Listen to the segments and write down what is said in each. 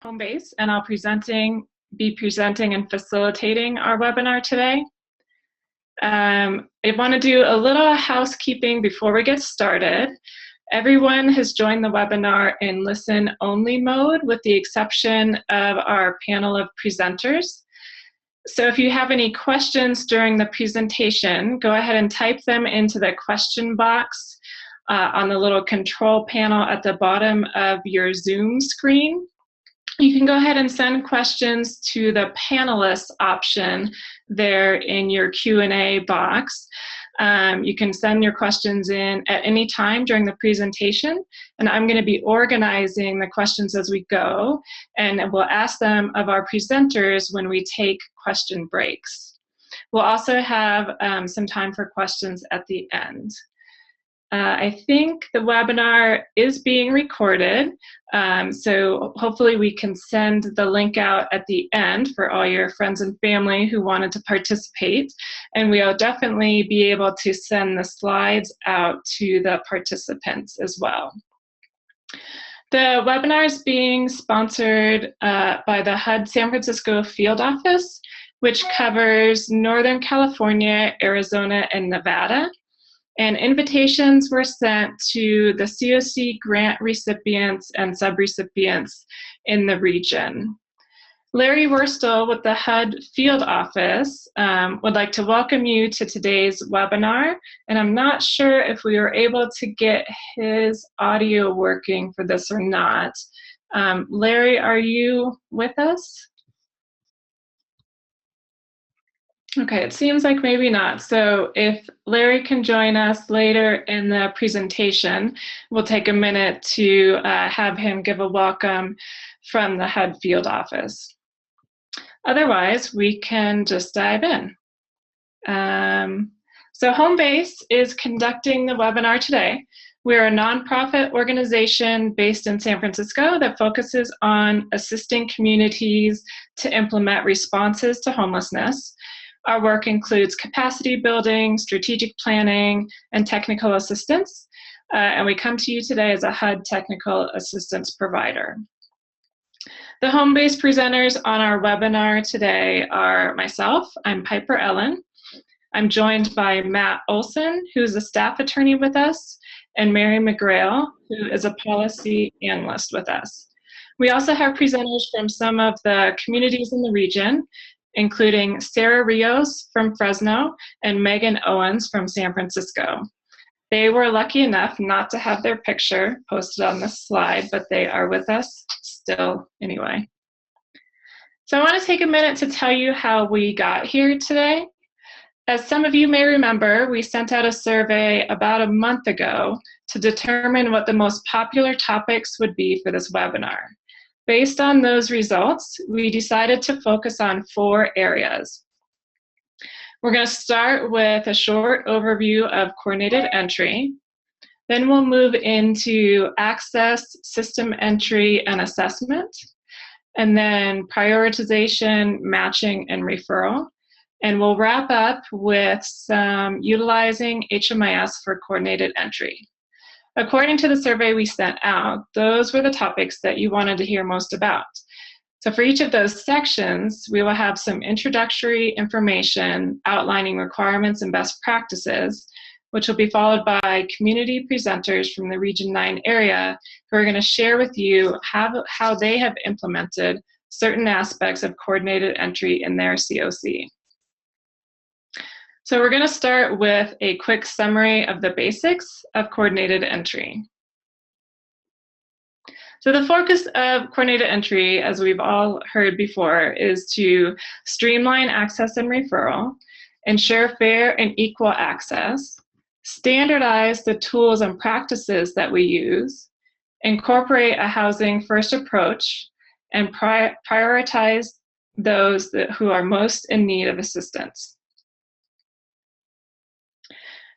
Homebase, and I'll be presenting and facilitating our webinar today. I want to do a little housekeeping before we get started. Everyone has joined the webinar in listen-only mode with the exception of our panel of presenters. So if you have any questions during the presentation, go ahead and type them into the question box on the little control panel at the bottom of your Zoom screen. You can go ahead and send questions to the panelists option there in your Q&A box. You can send your questions in at any time during the presentation, and I'm going to be organizing the questions as we go, and we'll ask them of our presenters when we take question breaks. We'll also have some time for questions at the end. I think the webinar is being recorded, so hopefully we can send the link out at the end for all your friends and family who wanted to participate, and we'll definitely be able to send the slides out to the participants as well. The webinar is being sponsored by the HUD San Francisco Field Office, which covers Northern California, Arizona, and Nevada. And invitations were sent to the COC grant recipients and subrecipients in the region. Larry Wurstel with the HUD Field Office would like to welcome you to today's webinar, and I'm not sure if we were able to get his audio working for this or not. Larry, are you with us? Okay, it seems like maybe not. So if Larry can join us later in the presentation, we'll take a minute to have him give a welcome from the HUD Field Office. Otherwise, we can just dive in. So Homebase is conducting the webinar today. We're a nonprofit organization based in San Francisco that focuses on assisting communities to implement responses to homelessness. Our work includes capacity building, strategic planning, and technical assistance. And we come to you today as a HUD technical assistance provider. The Homebase presenters on our webinar today are myself, I'm Piper Ellen. I'm joined by Matt Olson, who's a staff attorney with us, and Mary McGrail, who is a policy analyst with us. We also have presenters from some of the communities in the region, including Sarah Rios from Fresno and Megan Owens from San Francisco. They were lucky enough not to have their picture posted on this slide, but they are with us still anyway. So I want to take a minute to tell you how we got here today. As some of you may remember, we sent out a survey about a month ago to determine what the most popular topics would be for this webinar. Based on those results, we decided to focus on 4 areas. We're going to start with a short overview of coordinated entry. Then we'll move into access, system entry, and assessment. And then prioritization, matching, and referral. And we'll wrap up with some utilizing HMIS for coordinated entry. According to the survey we sent out, those were the topics that you wanted to hear most about. So for each of those sections, we will have some introductory information outlining requirements and best practices, which will be followed by community presenters from the Region 9 area who are going to share with you how they have implemented certain aspects of coordinated entry in their COC. So we're going to start with a quick summary of the basics of coordinated entry. So the focus of coordinated entry, as we've all heard before, is to streamline access and referral, ensure fair and equal access, standardize the tools and practices that we use, incorporate a housing first approach, and prioritize those who are most in need of assistance.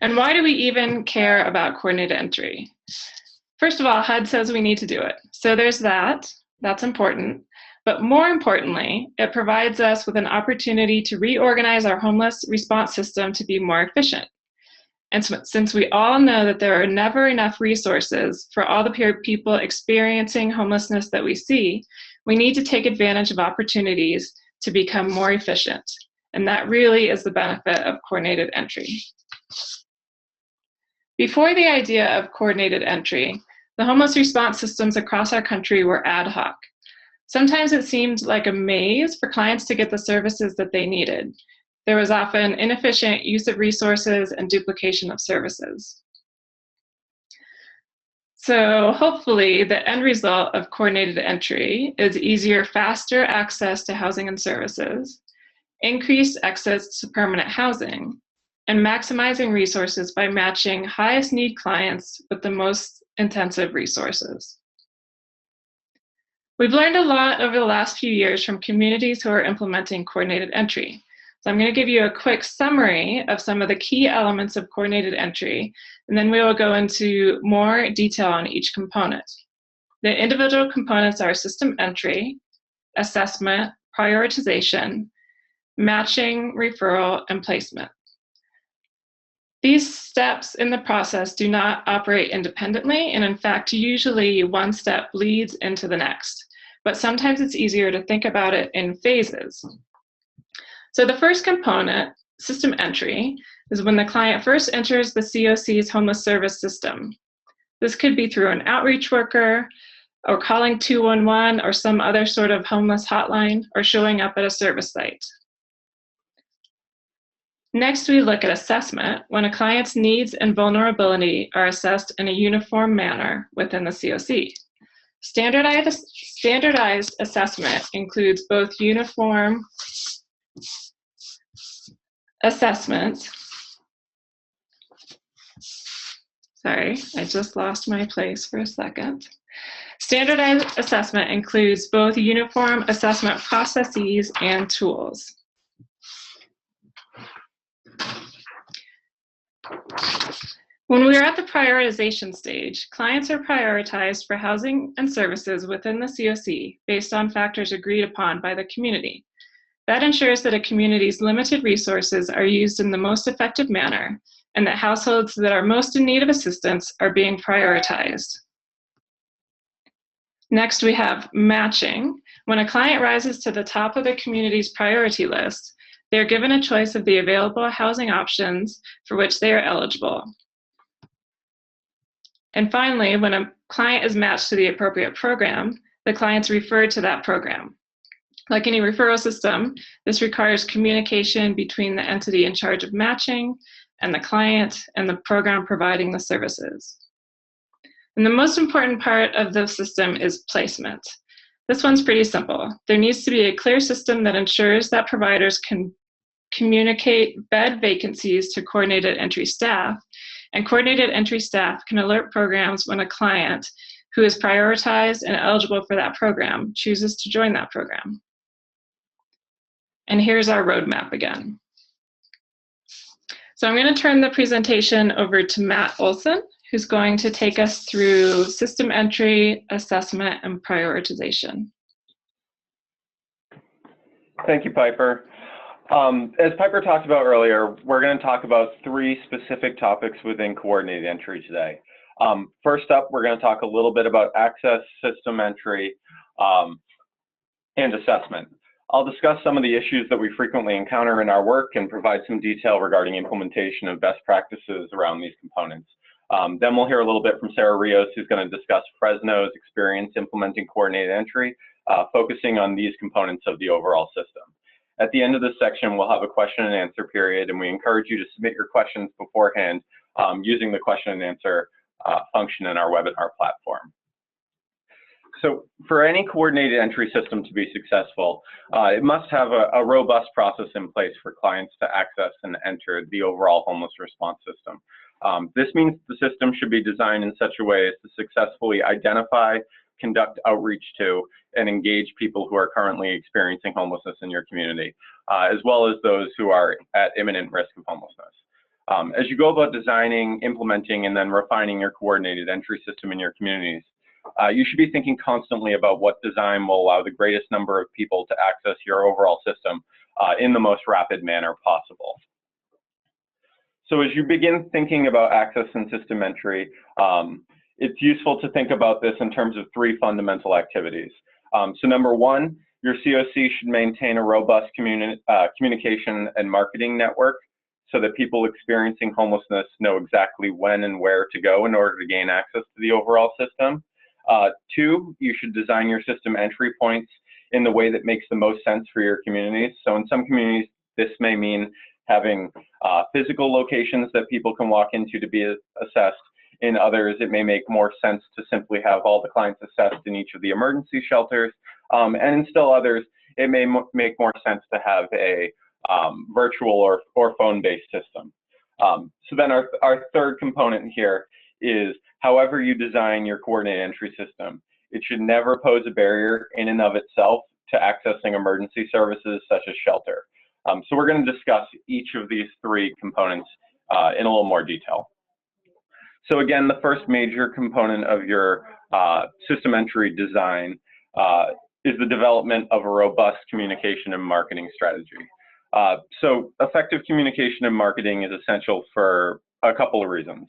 And why do we even care about coordinated entry? First of all, HUD says we need to do it. So there's that. That's important. But more importantly, it provides us with an opportunity to reorganize our homeless response system to be more efficient. And since we all know that there are never enough resources for all the people experiencing homelessness that we see, We need to take advantage of opportunities to become more efficient, and that really is the benefit of coordinated entry. Before the idea of coordinated entry, the homeless response systems across our country were ad hoc. Sometimes it seemed like a maze for clients to get the services that they needed. There was often inefficient use of resources and duplication of services. So hopefully the end result of coordinated entry is easier, faster access to housing and services, increased access to permanent housing, and maximizing resources by matching highest need clients with the most intensive resources. We've learned a lot over the last few years from communities who are implementing coordinated entry. So I'm going to give you a quick summary of some of the key elements of coordinated entry, and then we will go into more detail on each component. The individual components are system entry, assessment, prioritization, matching, referral, and placement. These steps in the process do not operate independently, and in fact, usually one step leads into the next. But sometimes it's easier to think about it in phases. So the first component, system entry, is when the client first enters the COC's homeless service system. This could be through an outreach worker, or calling 211 or some other sort of homeless hotline, or showing up at a service site. Next, we look at assessment, when a client's needs and vulnerability are assessed in a uniform manner within the COC. Standardized assessment includes both uniform assessment. Sorry, I just lost my place for a second. Standardized assessment includes both uniform assessment processes and tools. When we are at the prioritization stage, clients are prioritized for housing and services within the COC based on factors agreed upon by the community. That ensures that a community's limited resources are used in the most effective manner, and that households that are most in need of assistance are being prioritized. Next, we have matching. When a client rises to the top of the community's priority list, they are given a choice of the available housing options for which they are eligible. And finally, when a client is matched to the appropriate program, the client's referred to that program. Like any referral system, this requires communication between the entity in charge of matching and the client and the program providing the services. And the most important part of the system is placement. This one's pretty simple. There needs to be a clear system that ensures that providers can communicate bed vacancies to coordinated entry staff, and coordinated entry staff can alert programs when a client who is prioritized and eligible for that program chooses to join that program. And here's our roadmap again. So I'm going to turn the presentation over to Matt Olson, who's going to take us through system entry, assessment, and prioritization. Thank you, Piper. As Piper talked about earlier, we're going to talk about 3 specific topics within coordinated entry today. First up, we're going to talk a little bit about access, system entry, and assessment. I'll discuss some of the issues that we frequently encounter in our work and provide some detail regarding implementation of best practices around these components. Then we'll hear a little bit from Sarah Rios, who's going to discuss Fresno's experience implementing coordinated entry, focusing on these components of the overall system. At the end of this section, we'll have a question and answer period, and we encourage you to submit your questions beforehand using the question and answer function in our webinar platform. So for any coordinated entry system to be successful, it must have a robust process in place for clients to access and enter the overall homeless response system. This means the system should be designed in such a way as to successfully identify, conduct outreach to, and engage people who are currently experiencing homelessness in your community, as well as those who are at imminent risk of homelessness. As you go about designing, implementing, and then refining your coordinated entry system in your communities, you should be thinking constantly about what design will allow the greatest number of people to access your overall system in the most rapid manner possible. So as you begin thinking about access and system entry, it's useful to think about this in terms of 3 fundamental activities. So number one, your COC should maintain a robust communication and marketing network so that people experiencing homelessness know exactly when and where to go in order to gain access to the overall system. Two, you should design your system entry points in the way that makes the most sense for your communities. So in some communities, this may mean having physical locations that people can walk into to be assessed. In others, it may make more sense to simply have all the clients assessed in each of the emergency shelters. And in still others, it may make more sense to have a virtual or phone-based system. So then our third component here is however you design your coordinated entry system, it should never pose a barrier in and of itself to accessing emergency services such as shelter. So we're going to discuss each of these three components in a little more detail. So again, the first major component of your system entry design is the development of a robust communication and marketing strategy. So effective communication and marketing is essential for a couple of reasons.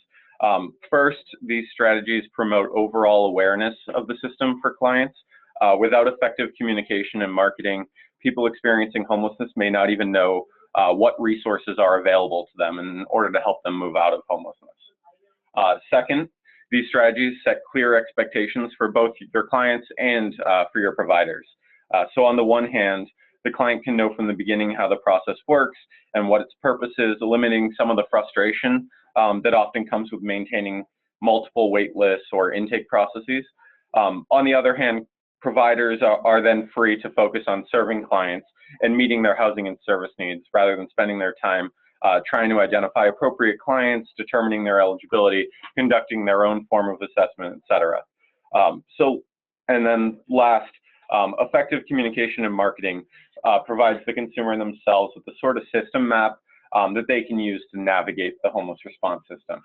First, these strategies promote overall awareness of the system for clients. Without effective communication and marketing, people experiencing homelessness may not even know what resources are available to them in order to help them move out of homelessness. Second, these strategies set clear expectations for both your clients and for your providers. So on the one hand, the client can know from the beginning how the process works and what its purpose is, eliminating some of the frustration that often comes with maintaining multiple wait lists or intake processes. On the other hand, providers are then free to focus on serving clients and meeting their housing and service needs rather than spending their time trying to identify appropriate clients, determining their eligibility, conducting their own form of assessment, et cetera. And then last, effective communication and marketing provides the consumer themselves with the sort of system map that they can use to navigate the homeless response system.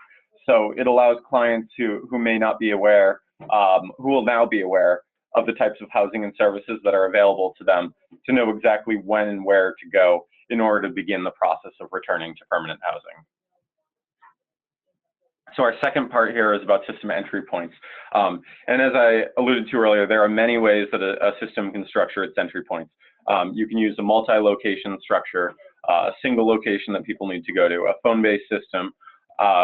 So it allows clients who may not be aware, who will now be aware of the types of housing and services that are available to them to know exactly when and where to go in order to begin the process of returning to permanent housing. So our second part here is about system entry points. And as I alluded to earlier, there are many ways that a system can structure its entry points. You can use a multi-location structure, a single location that people need to go to, a phone-based system,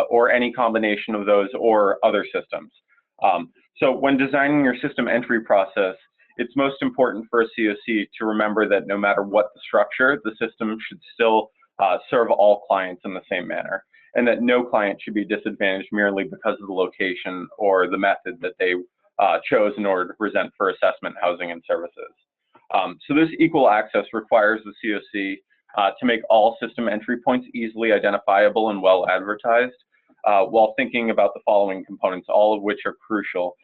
or any combination of those or other systems. So when designing your system entry process, it's most important for a COC to remember that no matter what the structure, the system should still serve all clients in the same manner, and that no client should be disadvantaged merely because of the location or the method that they chose in order to present for assessment, housing, and services. So this equal access requires the COC to make all system entry points easily identifiable and well advertised, while thinking about the following components, all of which are crucial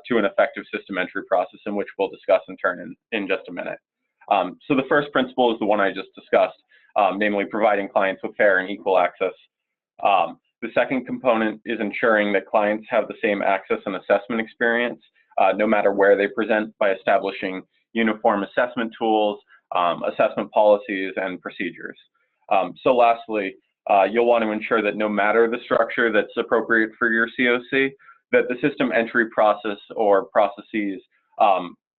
to an effective system entry process, in which we'll discuss in turn in just a minute. So the first principle is the one I just discussed, namely providing clients with fair and equal access. The second component is ensuring that clients have the same access and assessment experience, no matter where they present, by establishing uniform assessment tools, assessment policies, and procedures. So lastly, you'll want to ensure that no matter the structure that's appropriate for your COC, that the system entry process or processes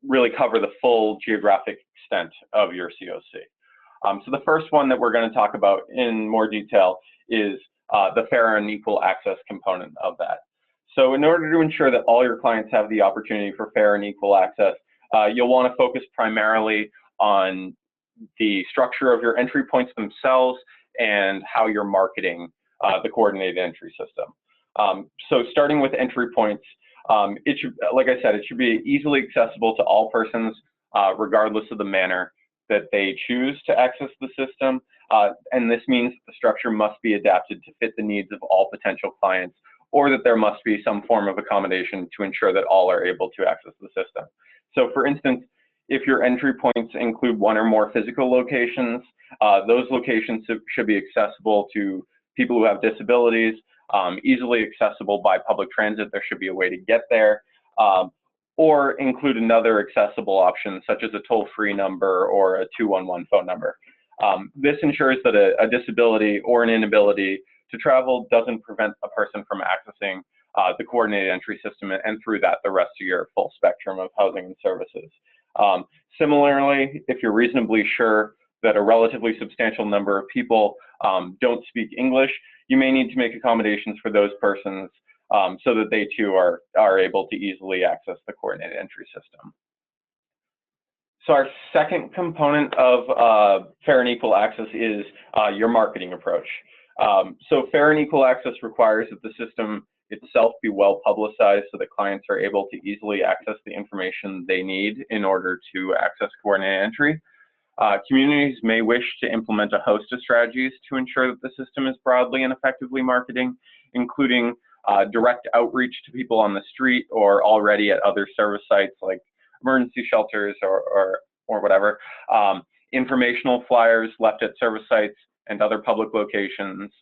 really cover the full geographic extent of your COC. So the first one that we're going to talk about in more detail is the fair and equal access component of that. So in order to ensure that all your clients have the opportunity for fair and equal access, you'll want to focus primarily on the structure of your entry points themselves and how you're marketing the coordinated entry system. So starting with entry points, it should, like I said, it should be easily accessible to all persons, regardless of the manner that they choose to access the system. And this means that the structure must be adapted to fit the needs of all potential clients, or that there must be some form of accommodation to ensure that all are able to access the system. So for instance, if your entry points include one or more physical locations, those locations should be accessible to people who have disabilities, easily accessible by public transit. There should be a way to get there, or include another accessible option, such as a toll-free number or a 211 phone number. This ensures that a disability or an inability to travel doesn't prevent a person from accessing the coordinated entry system, and through that, the rest of your full spectrum of housing and services. Similarly, if you're reasonably sure that a relatively substantial number of people don't speak English, you may need to make accommodations for those persons so that they too are able to easily access the coordinated entry system. So our second component of fair and equal access is your marketing approach. So fair and equal access requires that the system itself be well publicized so that clients are able to easily access the information they need in order to access coordinated entry. Communities may wish to implement a host of strategies to ensure that the system is broadly and effectively marketing, including direct outreach to people on the street or already at other service sites like emergency shelters or whatever, informational flyers left at service sites and other public locations,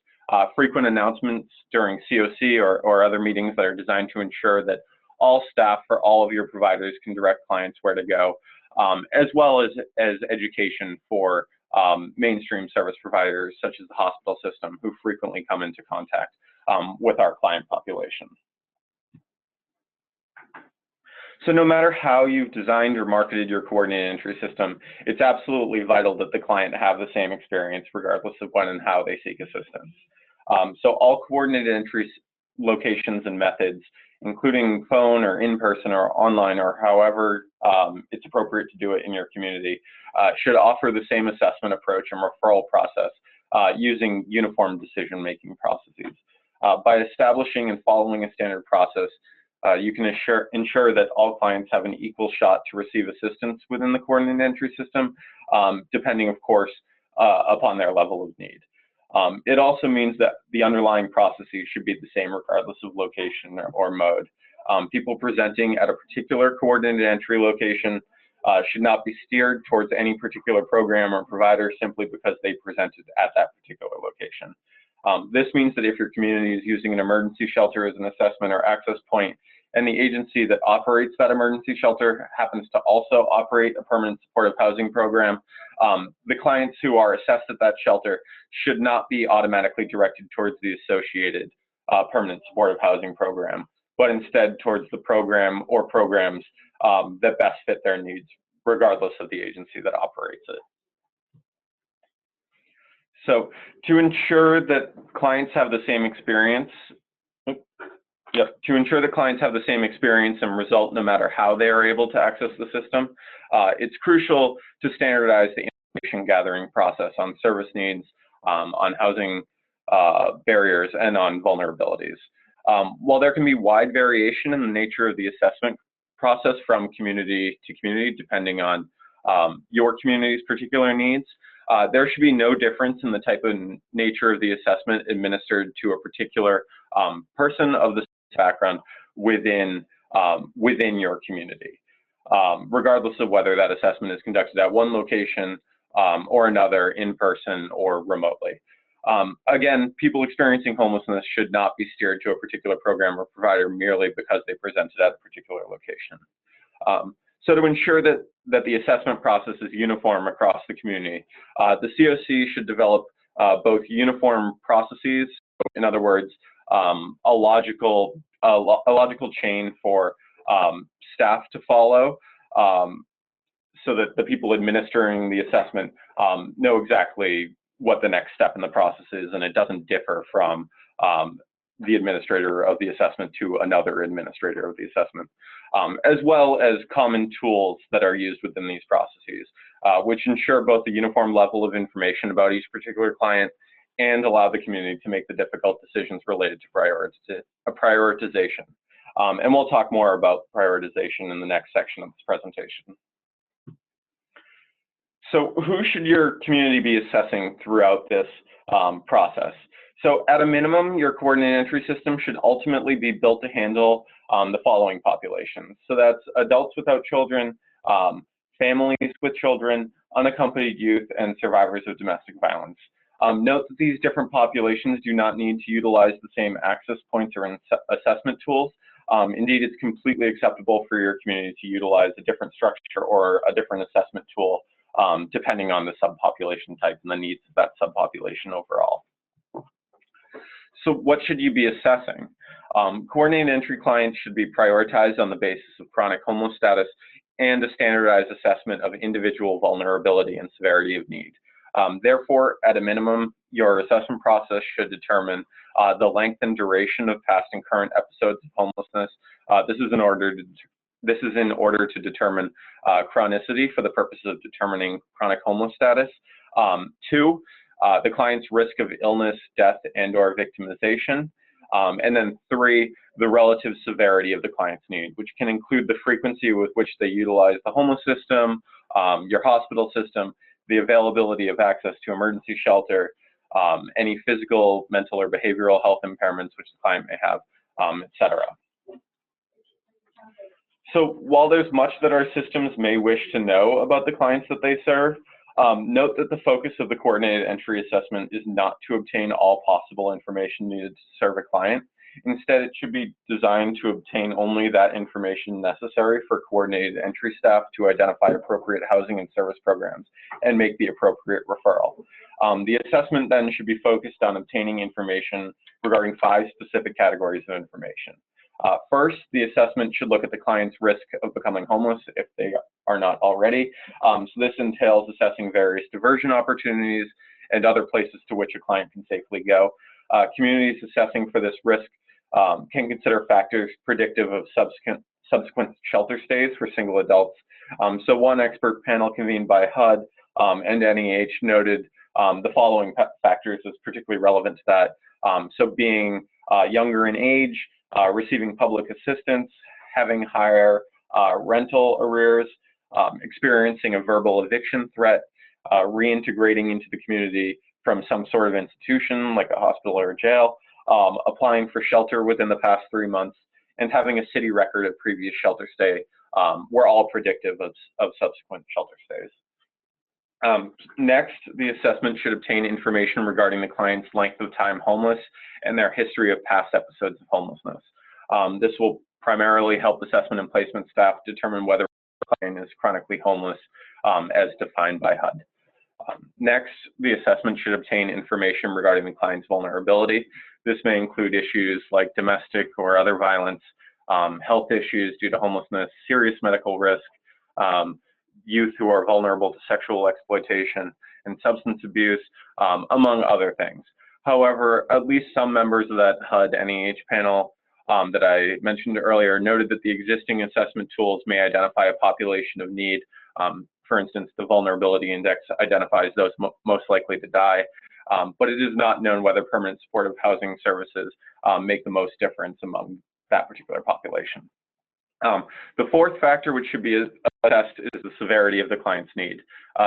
frequent announcements during COC or other meetings that are designed to ensure that all staff for all of your providers can direct clients where to go, as well as education for mainstream service providers such as the hospital system who frequently come into contact with our client population. So no matter how you've designed or marketed your coordinated entry system, it's absolutely vital that the client have the same experience regardless of when and how they seek assistance. So all coordinated entry locations and methods, including phone or in-person or online or however it's appropriate to do it in your community, should offer the same assessment approach and referral process using uniform decision-making processes. By establishing and following a standard process, you can ensure that all clients have an equal shot to receive assistance within the coordinated entry system, depending, of course, upon their level of need. It also means that the underlying processes should be the same regardless of location or mode. People presenting at a particular coordinated entry location should not be steered towards any particular program or provider simply because they presented at that particular location. This means that if your community is using an emergency shelter as an assessment or access point, and the agency that operates that emergency shelter happens to also operate a permanent supportive housing program, the clients who are assessed at that shelter should not be automatically directed towards the associated permanent supportive housing program, but instead towards the program or programs that best fit their needs, regardless of the agency that operates it. So to ensure that clients have the same experience, and result no matter how they are able to access the system, it's crucial to standardize the information gathering process on service needs, on housing barriers, and on vulnerabilities. While there can be wide variation in the nature of the assessment process from community to community, depending on your community's particular needs, there should be no difference in the type of nature of the assessment administered to a particular person of the background within your community, regardless of whether that assessment is conducted at one location or another, in person or remotely. Again, people experiencing homelessness should not be steered to a particular program or provider merely because they presented at a particular location. So to ensure that the assessment process is uniform across the community, the COC should develop both uniform processes, in other words, a logical chain for staff to follow, so that the people administering the assessment know exactly what the next step in the process is, and it doesn't differ from the administrator of the assessment to another administrator of the assessment, as well as common tools that are used within these processes, which ensure both the uniform level of information about each particular client and allow the community to make the difficult decisions related to prioritization. And we'll talk more about prioritization in the next section of this presentation. So who should your community be assessing throughout this process? So at a minimum, your coordinated entry system should ultimately be built to handle the following populations. So that's adults without children, families with children, unaccompanied youth, and survivors of domestic violence. Note that these different populations do not need to utilize the same access points or assessment tools. Indeed, it's completely acceptable for your community to utilize a different structure or a different assessment tool, depending on the subpopulation type and the needs of that subpopulation overall. So what should you be assessing? Coordinated entry clients should be prioritized on the basis of chronic homeless status and a standardized assessment of individual vulnerability and severity of need. Therefore, at a minimum, your assessment process should determine the length and duration of past and current episodes of homelessness. This is in order to determine chronicity for the purposes of determining chronic homeless status. 2, the client's risk of illness, death, and/or victimization. And then 3, the relative severity of the client's need, which can include the frequency with which they utilize the homeless system, your hospital system, the availability of access to emergency shelter, any physical, mental, or behavioral health impairments which the client may have, etc. So while there's much that our systems may wish to know about the clients that they serve, note that the focus of the coordinated entry assessment is not to obtain all possible information needed to serve a client. Instead, it should be designed to obtain only that information necessary for coordinated entry staff to identify appropriate housing and service programs and make the appropriate referral. The assessment then should be focused on obtaining information regarding 5 specific categories of information. First, the assessment should look at the client's risk of becoming homeless if they are not already. So this entails assessing various diversion opportunities and other places to which a client can safely go. Communities assessing for this risk can consider factors predictive of subsequent shelter stays for single adults. So one expert panel convened by HUD and NEH noted the following factors as particularly relevant to that. So being younger in age, receiving public assistance, having higher rental arrears, experiencing a verbal eviction threat, reintegrating into the community from some sort of institution like a hospital or a jail, applying for shelter within the past 3 months, and having a city record of previous shelter stay were all predictive of subsequent shelter stays. Next, the assessment should obtain information regarding the client's length of time homeless and their history of past episodes of homelessness. This will primarily help assessment and placement staff determine whether the client is chronically homeless as defined by HUD. Next, the assessment should obtain information regarding the client's vulnerability. This may include issues like domestic or other violence, health issues due to homelessness, serious medical risk, youth who are vulnerable to sexual exploitation and substance abuse, among other things. However, at least some members of that HUD-NEH panel that I mentioned earlier noted that the existing assessment tools may identify a population of need. For instance, the vulnerability index identifies those most likely to die, but it is not known whether permanent supportive housing services make the most difference among that particular population. The fourth factor which should be assessed is the severity of the client's need.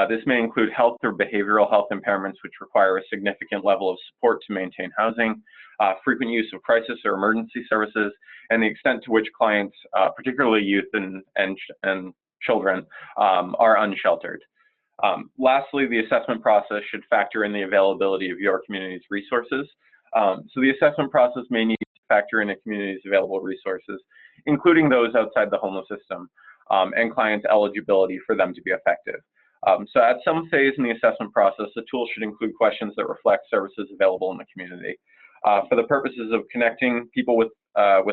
This may include health or behavioral health impairments which require a significant level of support to maintain housing, frequent use of crisis or emergency services, and the extent to which clients, particularly youth and children, are unsheltered. Lastly, the assessment process should factor in the availability of your community's resources. So the assessment process may need to factor in a community's available resources, including those outside the homeless system, and clients' eligibility for them to be effective. So at some phase in the assessment process, the tool should include questions that reflect services available in the community. For the purposes of connecting people with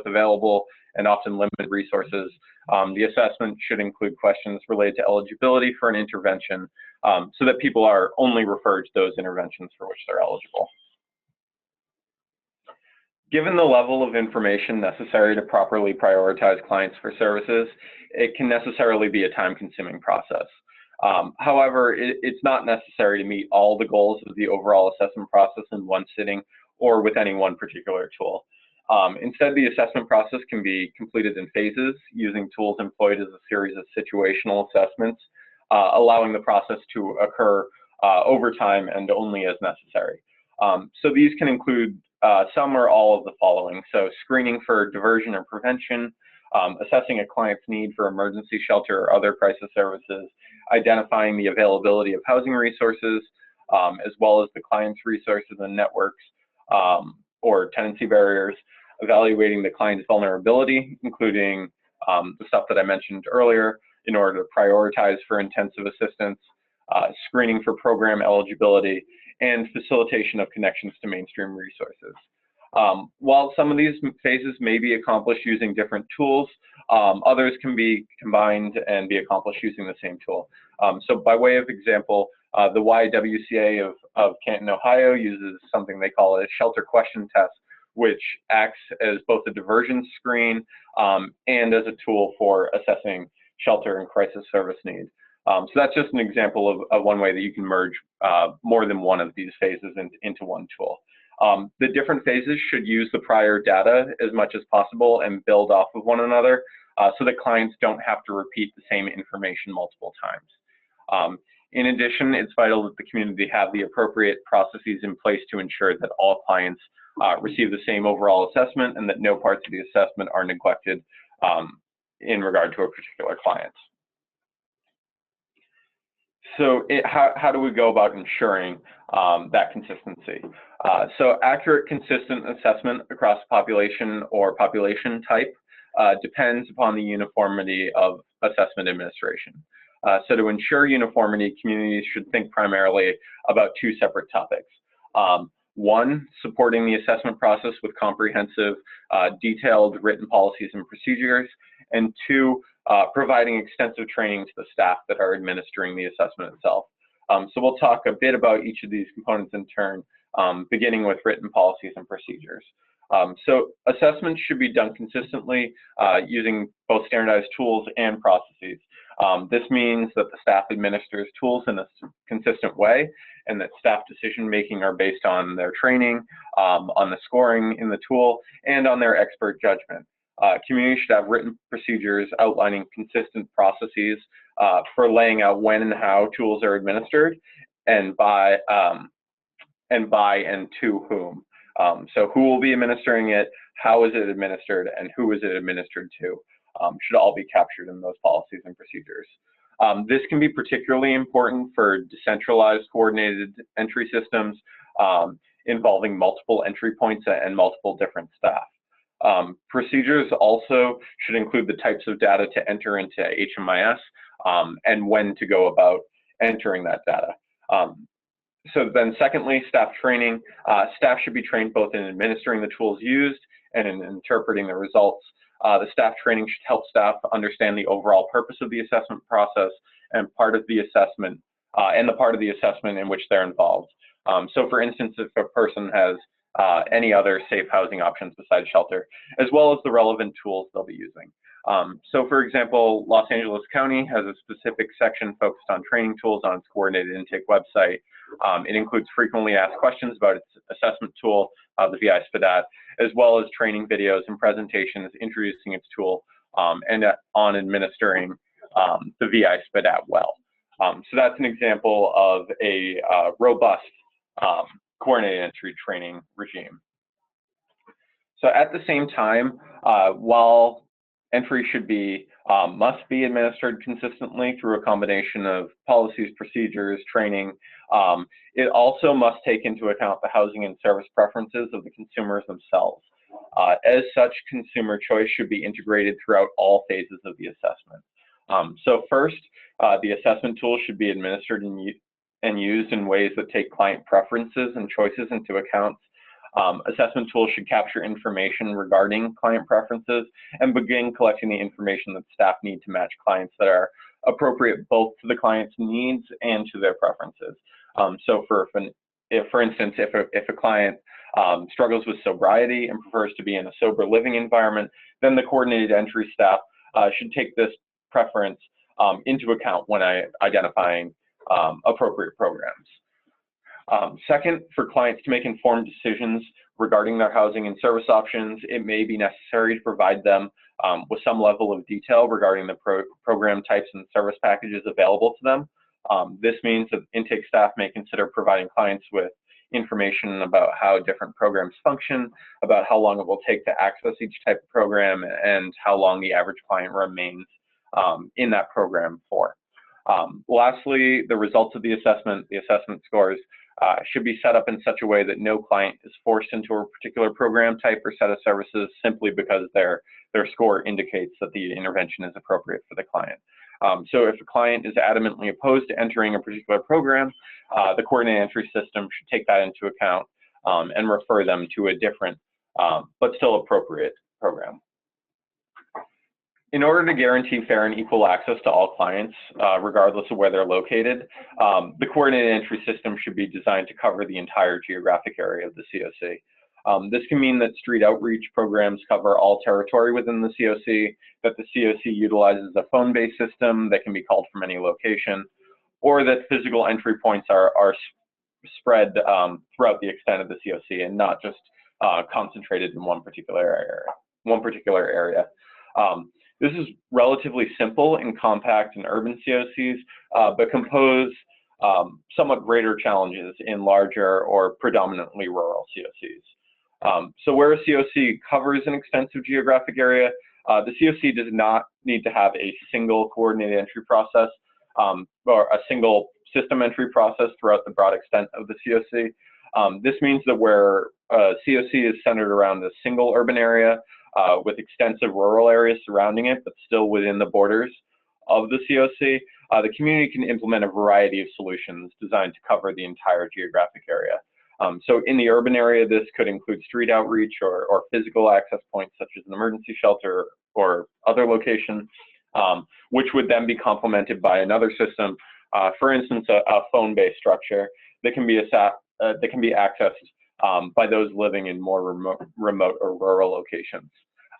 available and often limited resources, the assessment should include questions related to eligibility for an intervention so that people are only referred to those interventions for which they're eligible. Given the level of information necessary to properly prioritize clients for services, it can necessarily be a time-consuming process. However, it's not necessary to meet all the goals of the overall assessment process in one sitting or with any one particular tool. Instead, the assessment process can be completed in phases using tools employed as a series of situational assessments, allowing the process to occur over time and only as necessary. So these can include some or all of the following. So screening for diversion or prevention, assessing a client's need for emergency shelter or other crisis services, identifying the availability of housing resources, as well as the client's resources and networks or tenancy barriers, evaluating the client's vulnerability, including the stuff that I mentioned earlier, in order to prioritize for intensive assistance, screening for program eligibility, and facilitation of connections to mainstream resources. While some of these phases may be accomplished using different tools, others can be combined and be accomplished using the same tool. So by way of example, the YWCA of Canton, Ohio uses something they call a shelter question test, which acts as both a diversion screen and as a tool for assessing shelter and crisis service needs. So that's just an example of one way that you can merge more than one of these phases into one tool. The different phases should use the prior data as much as possible and build off of one another so that clients don't have to repeat the same information multiple times. In addition, it's vital that the community have the appropriate processes in place to ensure that all clients receive the same overall assessment and that no parts of the assessment are neglected in regard to a particular client. So how do we go about ensuring that consistency? So accurate, consistent assessment across population or population type depends upon the uniformity of assessment administration. So to ensure uniformity, communities should think primarily about two separate topics. One, supporting the assessment process with comprehensive, detailed written policies and procedures, and two, providing extensive training to the staff that are administering the assessment itself. So we'll talk a bit about each of these components in turn, beginning with written policies and procedures. So assessments should be done consistently using both standardized tools and processes. This means that the staff administers tools in a consistent way and that staff decision-making are based on their training, on the scoring in the tool, and on their expert judgment. Communities should have written procedures outlining consistent processes for laying out when and how tools are administered and by and to whom. So who will be administering it, how is it administered, and who is it administered to should all be captured in those policies and procedures. This can be particularly important for decentralized coordinated entry systems involving multiple entry points and multiple different staff. Procedures also should include the types of data to enter into HMIS and when to go about entering that data. So then secondly, staff training. Staff should be trained both in administering the tools used and in interpreting the results. The staff training should help staff understand the overall purpose of the assessment process and part of the assessment and the part of the assessment in which they're involved. So for instance, if a person has any other safe housing options besides shelter, as well as the relevant tools they'll be using. So for example, Los Angeles County has a specific section focused on training tools on its coordinated intake website. It includes frequently asked questions about its assessment tool, the VI SPDAT, as well as training videos and presentations introducing its tool and on administering the VI SPDAT well. So that's an example of a robust coordinated entry training regime. So at the same time, while entry should be, must be administered consistently through a combination of policies, procedures, training, it also must take into account the housing and service preferences of the consumers themselves. As such, consumer choice should be integrated throughout all phases of the assessment. So first, the assessment tool should be administered and used in ways that take client preferences and choices into account. Assessment tools should capture information regarding client preferences and begin collecting the information that staff need to match clients that are appropriate both to the client's needs and to their preferences. So for instance, if a client struggles with sobriety and prefers to be in a sober living environment, then the coordinated entry staff should take this preference into account when identifying appropriate programs. Second, for clients to make informed decisions regarding their housing and service options, it may be necessary to provide them with some level of detail regarding the program types and service packages available to them. This means that intake staff may consider providing clients with information about how different programs function, about how long it will take to access each type of program, and how long the average client remains in that program for. Lastly, the results of the assessment scores, should be set up in such a way that no client is forced into a particular program type or set of services simply because their score indicates that the intervention is appropriate for the client. So if a client is adamantly opposed to entering a particular program, the coordinated entry system should take that into account and refer them to a different but still appropriate program. In order to guarantee fair and equal access to all clients, regardless of where they're located, the coordinated entry system should be designed to cover the entire geographic area of the COC. This can mean that street outreach programs cover all territory within the COC, that the COC utilizes a phone-based system that can be called from any location, or that physical entry points are spread throughout the extent of the COC and not just concentrated in one particular area. This is relatively simple and compact in urban COCs, but can pose somewhat greater challenges in larger or predominantly rural COCs. So where a COC covers an extensive geographic area, the COC does not need to have a single coordinated entry process or a single system entry process throughout the broad extent of the COC. This means that where a COC is centered around a single urban area with extensive rural areas surrounding it, but still within the borders of the COC, the community can implement a variety of solutions designed to cover the entire geographic area. So in the urban area, this could include street outreach or physical access points such as an emergency shelter or other location, which would then be complemented by another system, for instance, a phone-based structure that can be accessed by those living in more remote or rural locations.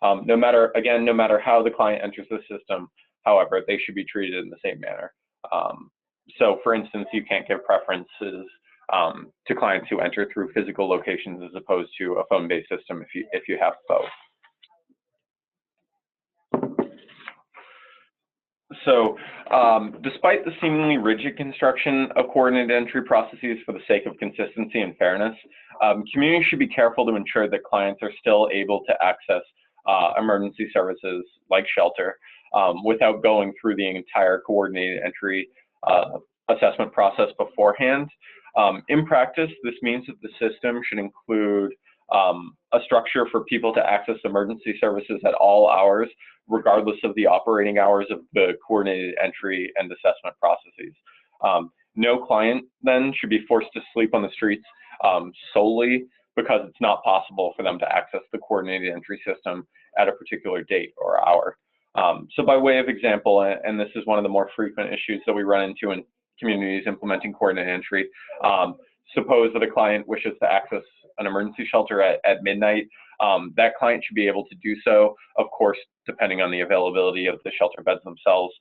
No matter how the client enters the system, however, they should be treated in the same manner. So for instance, you can't give preferences to clients who enter through physical locations as opposed to a phone-based system if you have both. So despite the seemingly rigid construction of coordinated entry processes for the sake of consistency and fairness, communities should be careful to ensure that clients are still able to access emergency services like shelter without going through the entire coordinated entry assessment process beforehand. In practice, this means that the system should include a structure for people to access emergency services at all hours, regardless of the operating hours of the coordinated entry and assessment processes. No client then should be forced to sleep on the streets solely because it's not possible for them to access the coordinated entry system at a particular date or hour. So by way of example, and this is one of the more frequent issues that we run into in communities implementing coordinated entry, suppose that a client wishes to access an emergency shelter at midnight. That client should be able to do so, of course, depending on the availability of the shelter beds themselves,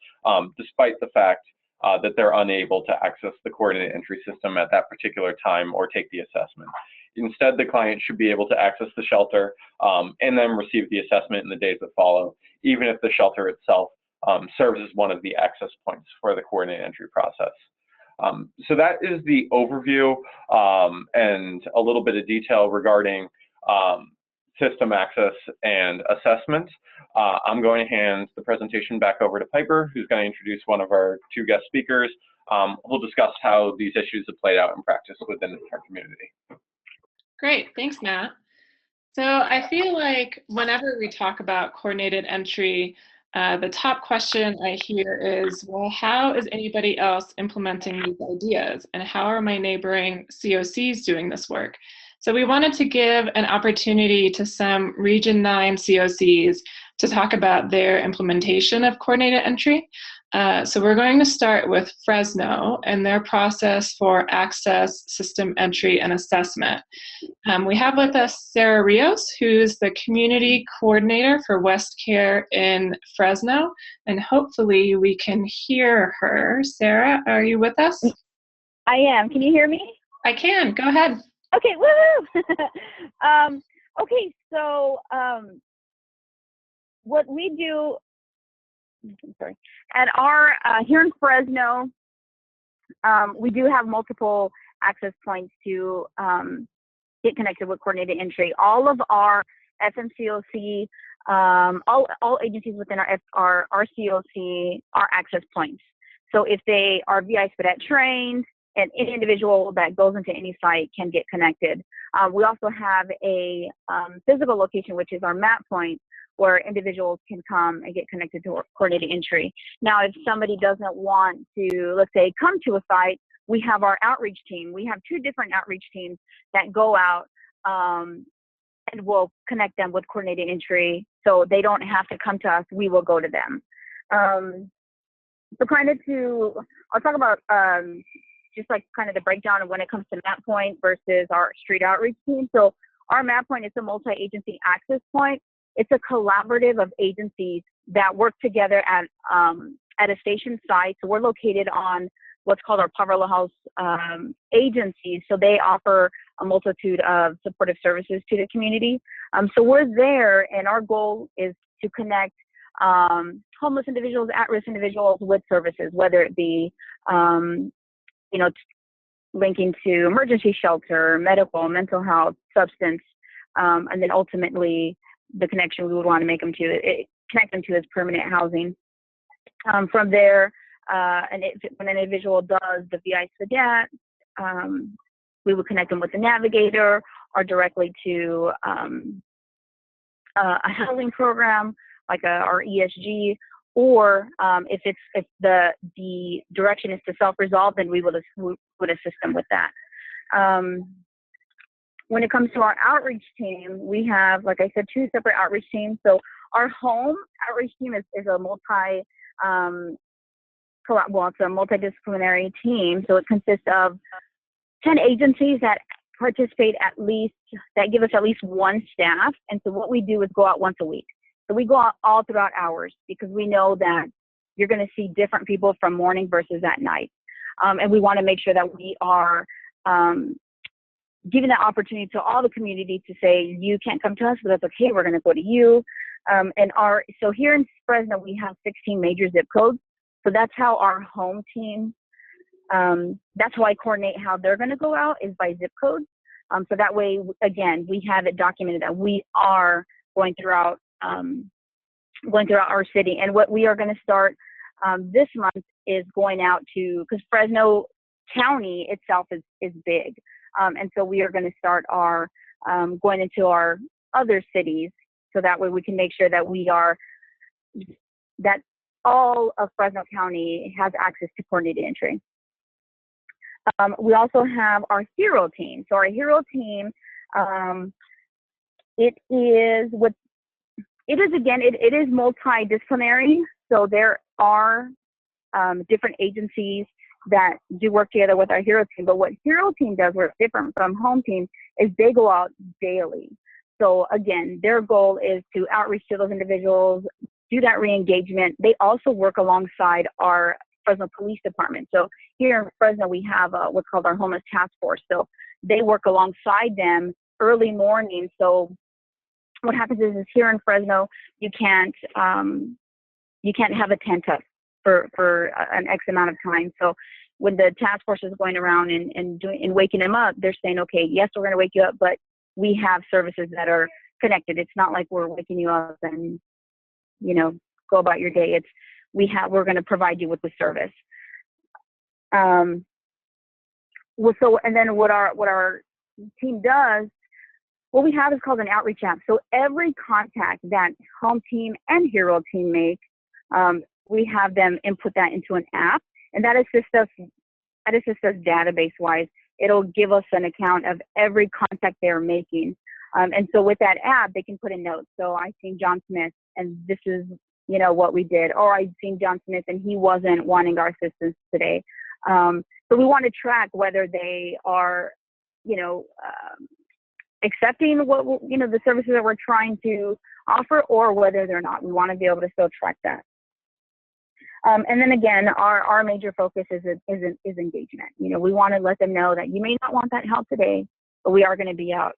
despite the fact that they're unable to access the coordinated entry system at that particular time or take the assessment. Instead, the client should be able to access the shelter and then receive the assessment in the days that follow, even if the shelter itself serves as one of the access points for the coordinated entry process. So that is the overview and a little bit of detail regarding system access and assessment. I'm going to hand the presentation back over to Piper, who's going to introduce one of our two guest speakers. We'll discuss how these issues have played out in practice within our community. Great, thanks, Matt. So I feel like whenever we talk about coordinated entry, the top question I hear is, well, how is anybody else implementing these ideas? And how are my neighboring COCs doing this work? So we wanted to give an opportunity to some Region 9 COCs to talk about their implementation of coordinated entry. So we're going to start with Fresno and their process for access, system entry, and assessment. We have with us Sarah Rios, who's the community coordinator for West Care in Fresno, and hopefully we can hear her. Sarah, are you with us? I am. Can you hear me? I can. Go ahead. Okay. Woo! Okay. So what we do, I'm sorry, at our here in Fresno, we do have multiple access points to get connected with coordinated entry. All of our FMCOC, all agencies within our COC are access points. So if they are VI SPEDAT trained, and any individual that goes into any site can get connected. We also have a physical location, which is our map point, where individuals can come and get connected to coordinated entry. Now, if somebody doesn't want to, let's say, come to a site, we have our outreach team. We have two different outreach teams that go out and we'll connect them with coordinated entry, so they don't have to come to us. We will go to them. So I'll talk about just like kind of the breakdown of when it comes to map point versus our street outreach team. So our map point is a multi-agency access point. It's a collaborative of agencies that work together at a station site. So we're located on what's called our powerhouse agencies. So they offer a multitude of supportive services to the community. So we're there, and our goal is to connect homeless individuals, at-risk individuals with services, whether it be, linking to emergency shelter, medical, mental health, substance, and then ultimately the connection we would want to make them to, connect them to is permanent housing. From there, when an individual does the VI SPDAT, we would connect them with the navigator or directly to a housing program like our ESG, or if the direction is to self-resolve, then we would assist them with that. When it comes to our outreach team, we have, like I said, 2 separate outreach teams. So our home outreach team is a it's a multidisciplinary team. So it consists of 10 agencies that participate that give us at least 1 staff. And so what we do is go out once a week. So we go out all throughout hours, because we know that you're going to see different people from morning versus at night. And we want to make sure that we are giving that opportunity to all the community to say, you can't come to us, but that's okay, we're going to go to you. So here in Fresno, we have 16 major zip codes. So that's how our home team, that's how I coordinate how they're going to go out, is by zip code. So that way, again, we have it documented that we are going throughout our city. And what we are going to start this month is going out to, because Fresno County itself is big. And so we are going to start our going into our other cities, so that way we can make sure that that all of Fresno County has access to coordinated entry. We also have our hero team. So our hero team, it is multidisciplinary. So there are different agencies that do work together with our hero team. But what hero team does, where it's different from home team, is they go out daily. So again, their goal is to outreach to those individuals, do that re-engagement. They also work alongside our Fresno Police Department. So here in Fresno, we have what's called our homeless task force. So they work alongside them early morning. So what happens is here in Fresno, you can't have a tent up for an X amount of time. So when the task force is going around and waking them up, they're saying, okay, yes, we're going to wake you up, but we have services that are connected. It's not like we're waking you up and, go about your day. We're going to provide you with the service. And then what our team does, what we have is called an outreach app. So every contact that home team and hero team make, we have them input that into an app, and that assists us database wise. It'll give us an account of every contact they're making. And so with that app, they can put in notes. So I've seen John Smith, and this is, what we did. Or I've seen John Smith, and he wasn't wanting our assistance today. So we want to track whether they are, accepting the services that we're trying to offer, or whether they're not. We want to be able to still track that. And then again, our major focus is engagement. We want to let them know that you may not want that help today, but we are going to be out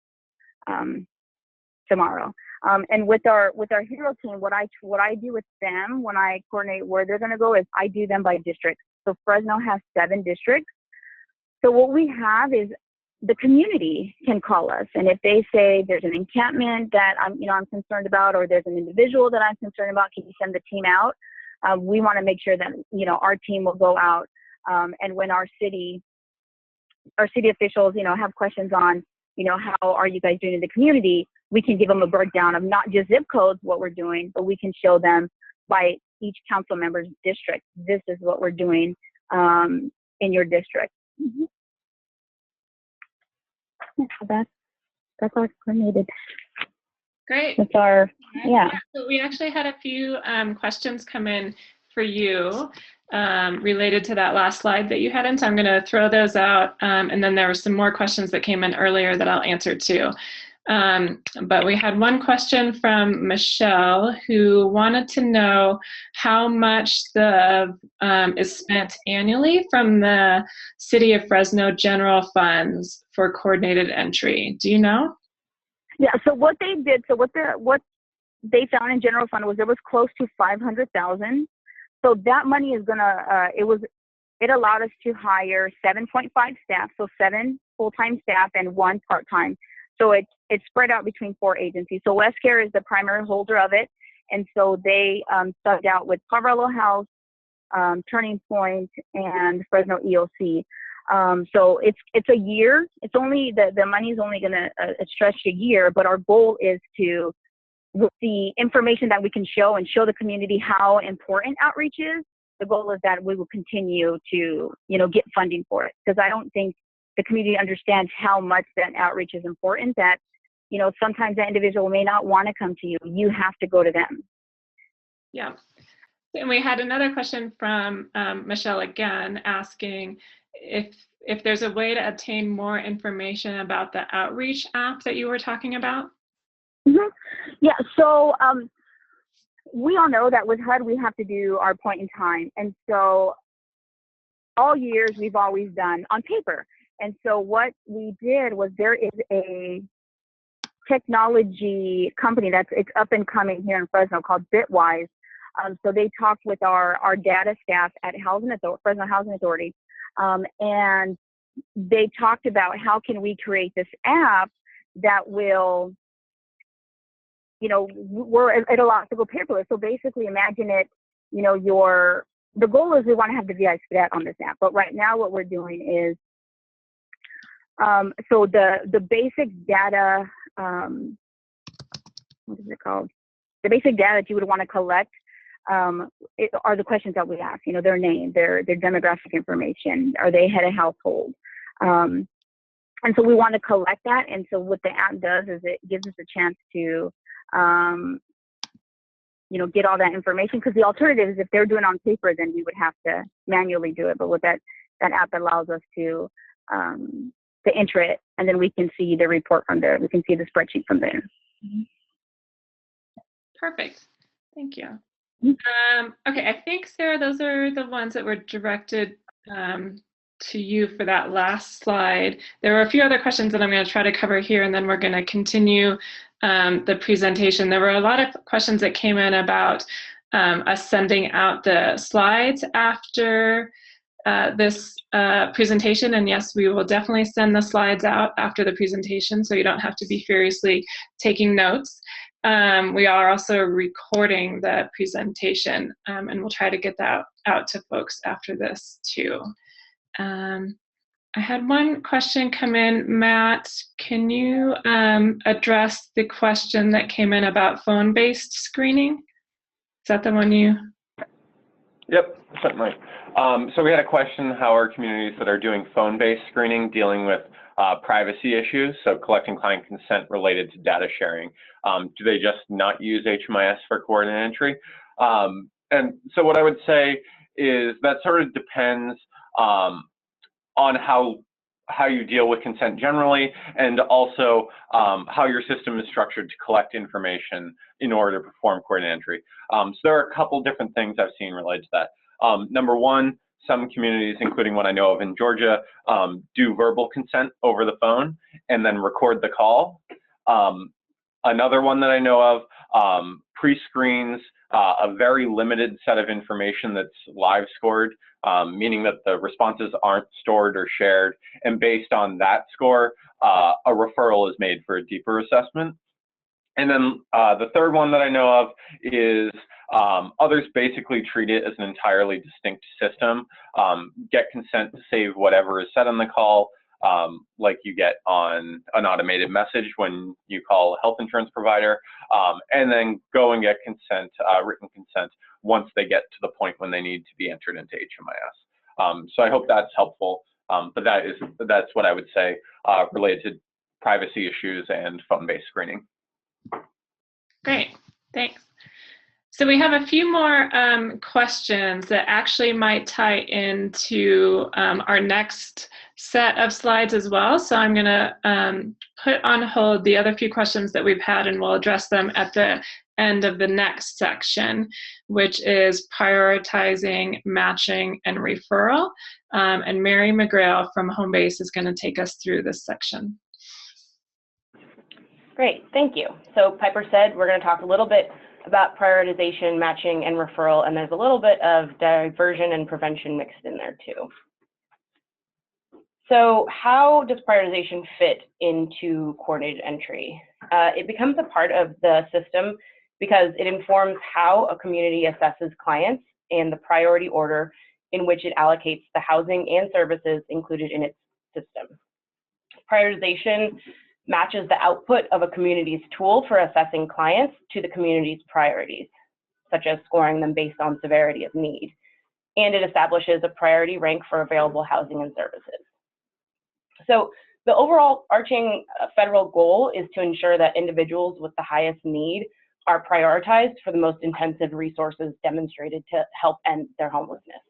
tomorrow. And with our hero team, what I do with them when I coordinate where they're going to go is I do them by district. So Fresno has 7 districts. So what we have is the community can call us, and if they say there's an encampment that I'm concerned about, or there's an individual that I'm concerned about, can you send the team out? We want to make sure that our team will go out, and when our city officials have questions on how are you guys doing in the community, we can give them a breakdown of not just zip codes what we're doing, but we can show them by each council member's district, this is what we're doing in your district. That's our coordinated. Great. That's our, yeah. So we actually had a few questions come in for you related to that last slide that you had in, so I'm going to throw those out, and then there were some more questions that came in earlier that I'll answer too. But we had one question from Michelle who wanted to know how much is spent annually from the City of Fresno general funds for coordinated entry. Do you know? Yeah, so what they did, so what they found in general fund was there was close to 500,000. So that money is gonna, it allowed us to hire 7.5 staff, so 7 full-time staff and 1 part-time. So it's spread out between 4 agencies. So WestCare is the primary holder of it, and so they subbed out with Carvalho House, Turning Point, and Fresno EOC. So it's a year. It's only the money is only going to stretch a year, but our goal is to, with the information that we can show and show the community how important outreach is, the goal is that we will continue to, get funding for it, because I don't think the community understands how much that outreach is important, that, sometimes that individual may not want to come to you. You have to go to them. Yeah. And we had another question from Michelle again, asking if there's a way to obtain more information about the outreach app that you were talking about. Mm-hmm. Yeah, so we all know that with HUD, we have to do our point in time. And so all years we've always done on paper. And so what we did was, there is a technology company it's up and coming here in Fresno called Bitwise. So they talked with our data staff at Fresno Housing Authority, and they talked about how can we create this app that will, it allows to go paperless. So basically imagine it, the goal is we want to have the VI stat on this app, but right now what we're doing is, so the basic data, what is it called? The basic data that you would want to collect are the questions that we ask, their name, their demographic information, are they head of household? And so we want to collect that. And so what the app does is it gives us a chance to, get all that information, because the alternative is if they're doing it on paper, then we would have to manually do it. But what that app allows us to enter it, and then we can see the report from there. We can see the spreadsheet from there. Perfect. Thank you. Okay, I think, Sarah, those are the ones that were directed to you for that last slide. There were a few other questions that I'm going to try to cover here, and then we're going to continue the presentation. There were a lot of questions that came in about us sending out the slides after this presentation, and yes, we will definitely send the slides out after the presentation, so you don't have to be furiously taking notes. We are also recording the presentation, and we'll try to get that out to folks after this too. I had one question come in. Matt, can you address the question that came in about phone-based screening? Is that the one you? Yep, certainly. So we had a question, how are communities that are doing phone-based screening dealing with privacy issues, so collecting client consent related to data sharing? Do they just not use HMIS for coordinated entry? And so what I would say is that sort of depends on how you deal with consent generally, and also how your system is structured to collect information in order to perform coordinated entry. So there are a couple different things I've seen related to that. Number one, some communities, including one I know of in Georgia, do verbal consent over the phone and then record the call. Another one that I know of pre-screens a very limited set of information that's live scored, meaning that the responses aren't stored or shared, and based on that score, a referral is made for a deeper assessment. And then the third one that I know of is others basically treat it as an entirely distinct system, get consent to save whatever is said on the call, like you get on an automated message when you call a health insurance provider, and then go and get consent, written consent, once they get to the point when they need to be entered into HMIS. So I hope that's helpful, but that's what I would say related to privacy issues and phone-based screening. Great, thanks. So we have a few more questions that actually might tie into our next set of slides as well. So I'm going to put on hold the other few questions that we've had, and we'll address them at the end of the next section, which is prioritizing, matching, and referral. And Mary McGrail from Homebase is going to take us through this section. Great, thank you. So Piper said we're going to talk a little bit about prioritization, matching, and referral, and there's a little bit of diversion and prevention mixed in there too. So how does prioritization fit into coordinated entry? It becomes a part of the system because it informs how a community assesses clients and the priority order in which it allocates the housing and services included in its system. Prioritization matches the output of a community's tool for assessing clients to the community's priorities, such as scoring them based on severity of need. And it establishes a priority rank for available housing and services. So the overall arching federal goal is to ensure that individuals with the highest need are prioritized for the most intensive resources demonstrated to help end their homelessness.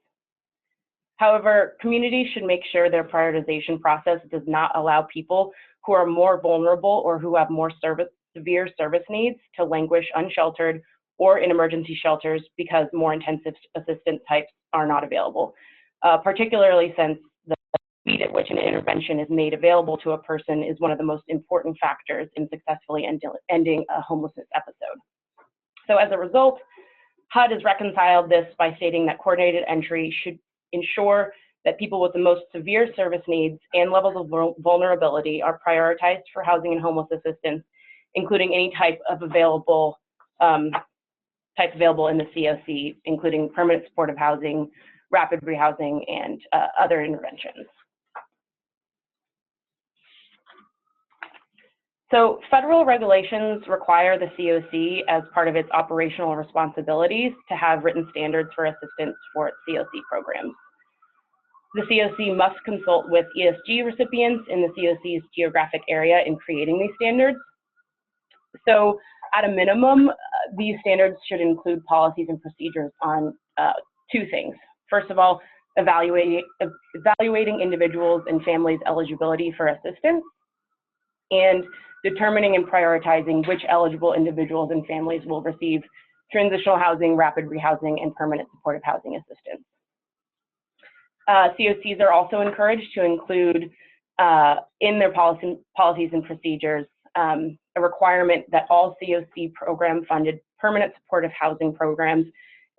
However, communities should make sure their prioritization process does not allow people who are more vulnerable or who have more severe service needs to languish unsheltered or in emergency shelters because more intensive assistance types are not available, particularly since the speed at which an intervention is made available to a person is one of the most important factors in successfully ending a homelessness episode. So as a result, HUD has reconciled this by stating that coordinated entry should ensure that people with the most severe service needs and levels of vulnerability are prioritized for housing and homeless assistance, including any type available in the COC, including permanent supportive housing, rapid rehousing, and other interventions. So federal regulations require the COC as part of its operational responsibilities to have written standards for assistance for its COC programs. The COC must consult with ESG recipients in the COC's geographic area in creating these standards. So at a minimum, these standards should include policies and procedures on two things. First of all, evaluating individuals and families' eligibility for assistance, and determining and prioritizing which eligible individuals and families will receive transitional housing, rapid rehousing, and permanent supportive housing assistance. COCs are also encouraged to include in their policies and procedures a requirement that all COC program-funded permanent supportive housing programs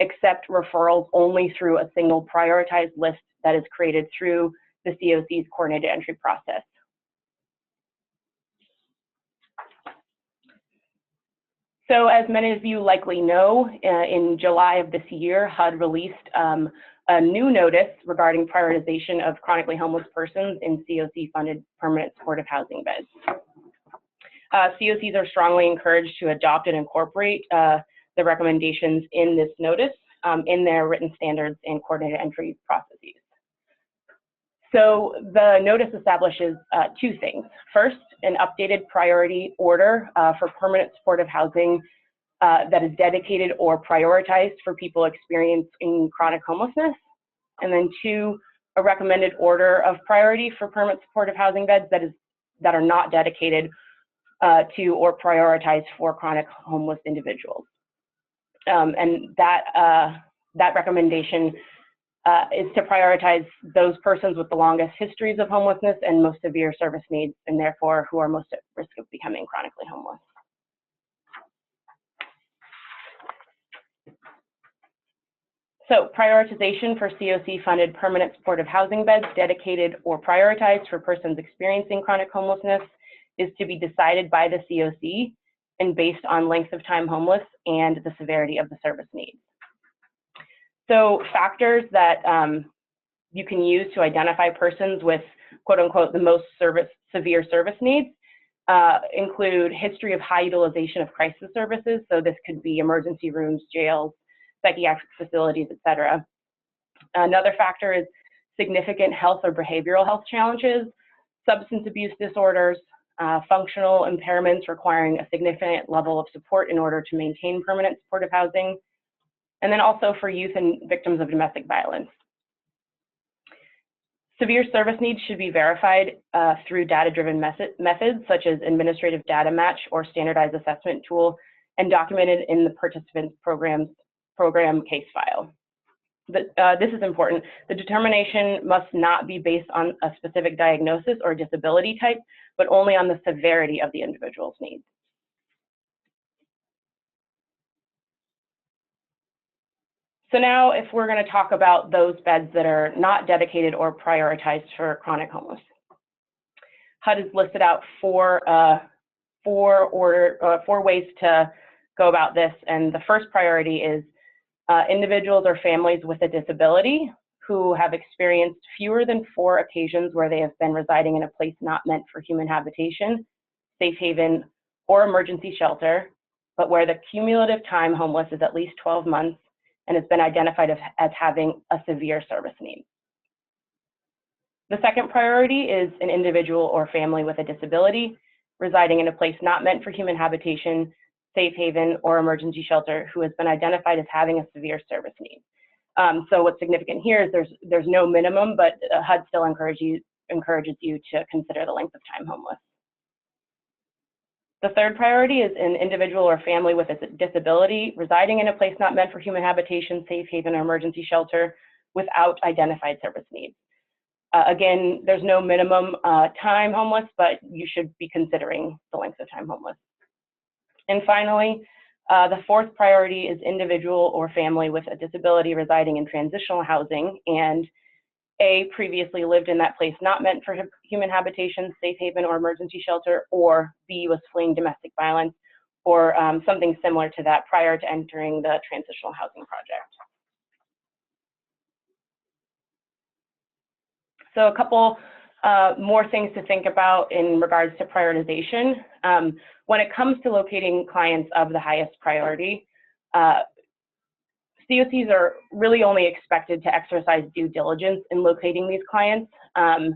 accept referrals only through a single prioritized list that is created through the COC's coordinated entry process. So as many of you likely know, in July of this year, HUD released a new notice regarding prioritization of chronically homeless persons in COC-funded permanent supportive housing beds. COCs are strongly encouraged to adopt and incorporate the recommendations in this notice in their written standards and coordinated entry processes. So the notice establishes two things. First, an updated priority order for permanent supportive housing that is dedicated or prioritized for people experiencing chronic homelessness. And then two, a recommended order of priority for permanent supportive housing beds that are not dedicated to or prioritized for chronic homeless individuals. And that recommendation is to prioritize those persons with the longest histories of homelessness and most severe service needs, and therefore who are most at risk of becoming chronically homeless. So prioritization for COC-funded permanent supportive housing beds dedicated or prioritized for persons experiencing chronic homelessness is to be decided by the COC and based on length of time homeless and the severity of the service needs. So factors that you can use to identify persons with quote unquote the most severe service needs include history of high utilization of crisis services. So this could be emergency rooms, jails, psychiatric facilities, et cetera. Another factor is significant health or behavioral health challenges, substance abuse disorders, functional impairments requiring a significant level of support in order to maintain permanent supportive housing, and then also for youth and victims of domestic violence. Severe service needs should be verified through data-driven methods such as administrative data match or standardized assessment tool, and documented in the participant's program case file. This is important. The determination must not be based on a specific diagnosis or disability type, but only on the severity of the individual's needs. So now if we're going to talk about those beds that are not dedicated or prioritized for chronic homeless. HUD has listed out four ways to go about this, and the first priority is individuals or families with a disability who have experienced fewer than 4 occasions where they have been residing in a place not meant for human habitation, safe haven, or emergency shelter, but where the cumulative time homeless is at least 12 months and has been identified as having a severe service need. The second priority is an individual or family with a disability residing in a place not meant for human habitation, safe haven, or emergency shelter who has been identified as having a severe service need. So what's significant here is there's no minimum, but HUD still encourages you to consider the length of time homeless. The third priority is an individual or family with a disability residing in a place not meant for human habitation, safe haven, or emergency shelter without identified service needs. Again, there's no minimum time homeless, but you should be considering the length of time homeless. And finally, the fourth priority is individual or family with a disability residing in transitional housing and A, previously lived in that place not meant for human habitation, safe haven, or emergency shelter, or B, was fleeing domestic violence, or something similar to that prior to entering the transitional housing project. So a couple more things to think about in regards to prioritization. When it comes to locating clients of the highest priority, COCs are really only expected to exercise due diligence in locating these clients, and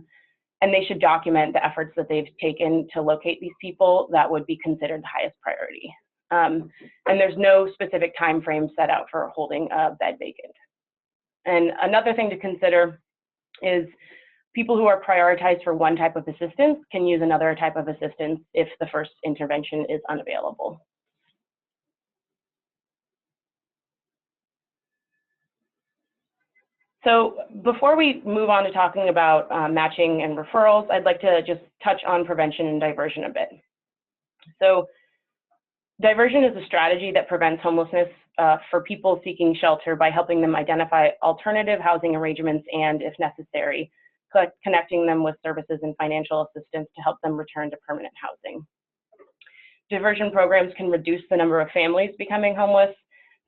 they should document the efforts that they've taken to locate these people that would be considered the highest priority. And there's no specific time frame set out for holding a bed vacant. And another thing to consider is people who are prioritized for one type of assistance can use another type of assistance if the first intervention is unavailable. So before we move on to talking about matching and referrals, I'd like to just touch on prevention and diversion a bit. So diversion is a strategy that prevents homelessness for people seeking shelter by helping them identify alternative housing arrangements and, if necessary, connecting them with services and financial assistance to help them return to permanent housing. Diversion programs can reduce the number of families becoming homeless,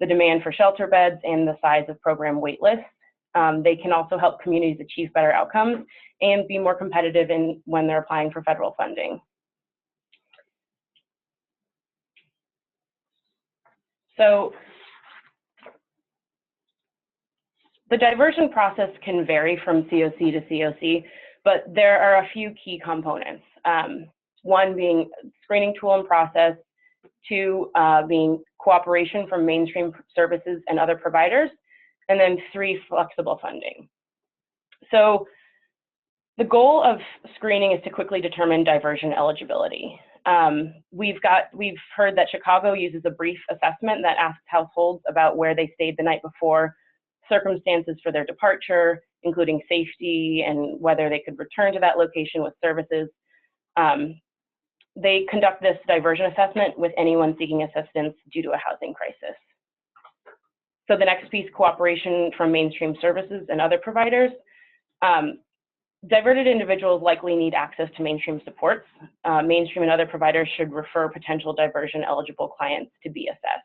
the demand for shelter beds, and the size of program wait lists. They can also help communities achieve better outcomes and be more competitive when they're applying for federal funding. So the diversion process can vary from COC to COC, but there are a few key components. One being screening tool and process, 2 being cooperation from mainstream services and other providers, and then 3, flexible funding. So the goal of screening is to quickly determine diversion eligibility. We've heard that Chicago uses a brief assessment that asks households about where they stayed the night before, circumstances for their departure, including safety and whether they could return to that location with services. They conduct this diversion assessment with anyone seeking assistance due to a housing crisis. So the next piece, cooperation from mainstream services and other providers. Diverted individuals likely need access to mainstream supports. Mainstream and other providers should refer potential diversion eligible clients to be assessed.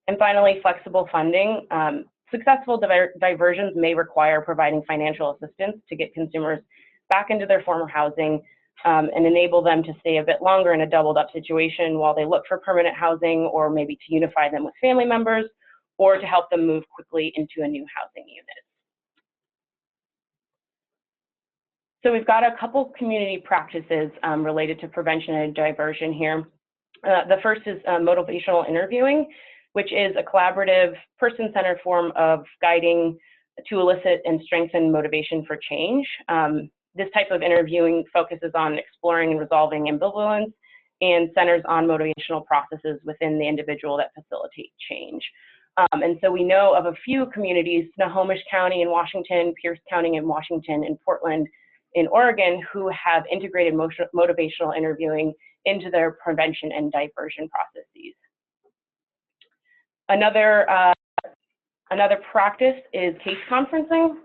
And finally, flexible funding. Successful diversions may require providing financial assistance to get consumers back into their former housing and enable them to stay a bit longer in a doubled up situation while they look for permanent housing, or maybe to unify them with family members, or to help them move quickly into a new housing unit. So we've got a couple community practices related to prevention and diversion here. The first is motivational interviewing, which is a collaborative, person-centered form of guiding to elicit and strengthen motivation for change. This type of interviewing focuses on exploring and resolving ambivalence and centers on motivational processes within the individual that facilitate change. And so we know of a few communities, Snohomish County in Washington, Pierce County in Washington, and Portland in Oregon, who have integrated motivational interviewing into their prevention and diversion processes. Another practice is case conferencing.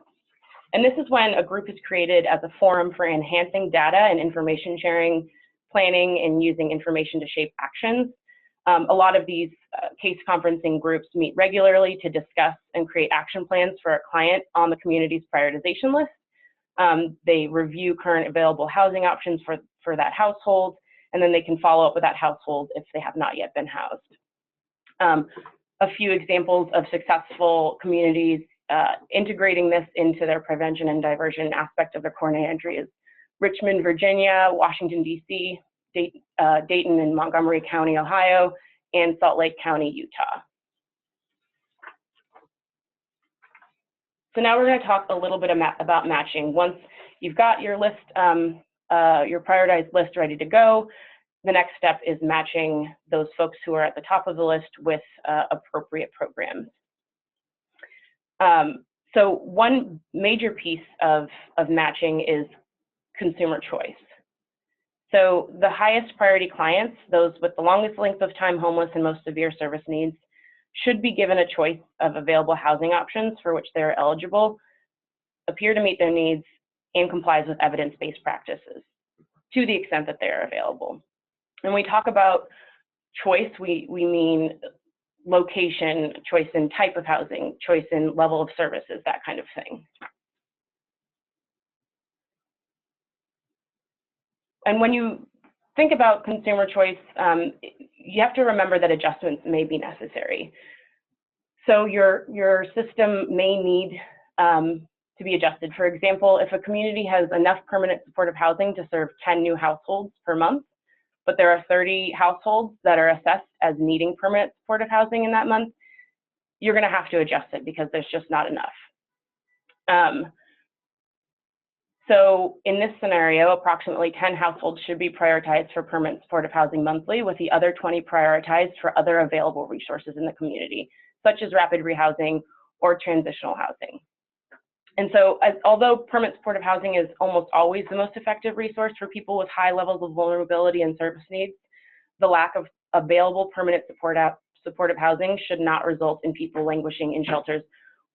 And this is when a group is created as a forum for enhancing data and information sharing, planning, and using information to shape actions. A lot of these case conferencing groups meet regularly to discuss and create action plans for a client on the community's prioritization list. They review current available housing options for that household, and then they can follow up with that household if they have not yet been housed. A few examples of successful communities integrating this into their prevention and diversion aspect of their coordinated entry is Richmond, Virginia, Washington, D.C., Dayton and Montgomery County, Ohio, and Salt Lake County, Utah. So now we're going to talk a little bit about matching. Once you've got your list, your prioritized list ready to go, the next step is matching those folks who are at the top of the list with appropriate programs. So one major piece of matching is consumer choice. So the highest priority clients, those with the longest length of time homeless and most severe service needs, should be given a choice of available housing options for which they're eligible, appear to meet their needs, and complies with evidence-based practices to the extent that they're available. When we talk about choice, we mean location, choice in type of housing, choice in level of services, that kind of thing. And when you think about consumer choice, you have to remember that adjustments may be necessary. So your system may need to be adjusted. For example, if a community has enough permanent supportive housing to serve 10 new households per month, but there are 30 households that are assessed as needing permanent supportive housing in that month, you're going to have to adjust it because there's just not enough. So in this scenario, approximately 10 households should be prioritized for permanent supportive housing monthly, with the other 20 prioritized for other available resources in the community, such as rapid rehousing or transitional housing. And so although permanent supportive housing is almost always the most effective resource for people with high levels of vulnerability and service needs, the lack of available permanent supportive housing should not result in people languishing in shelters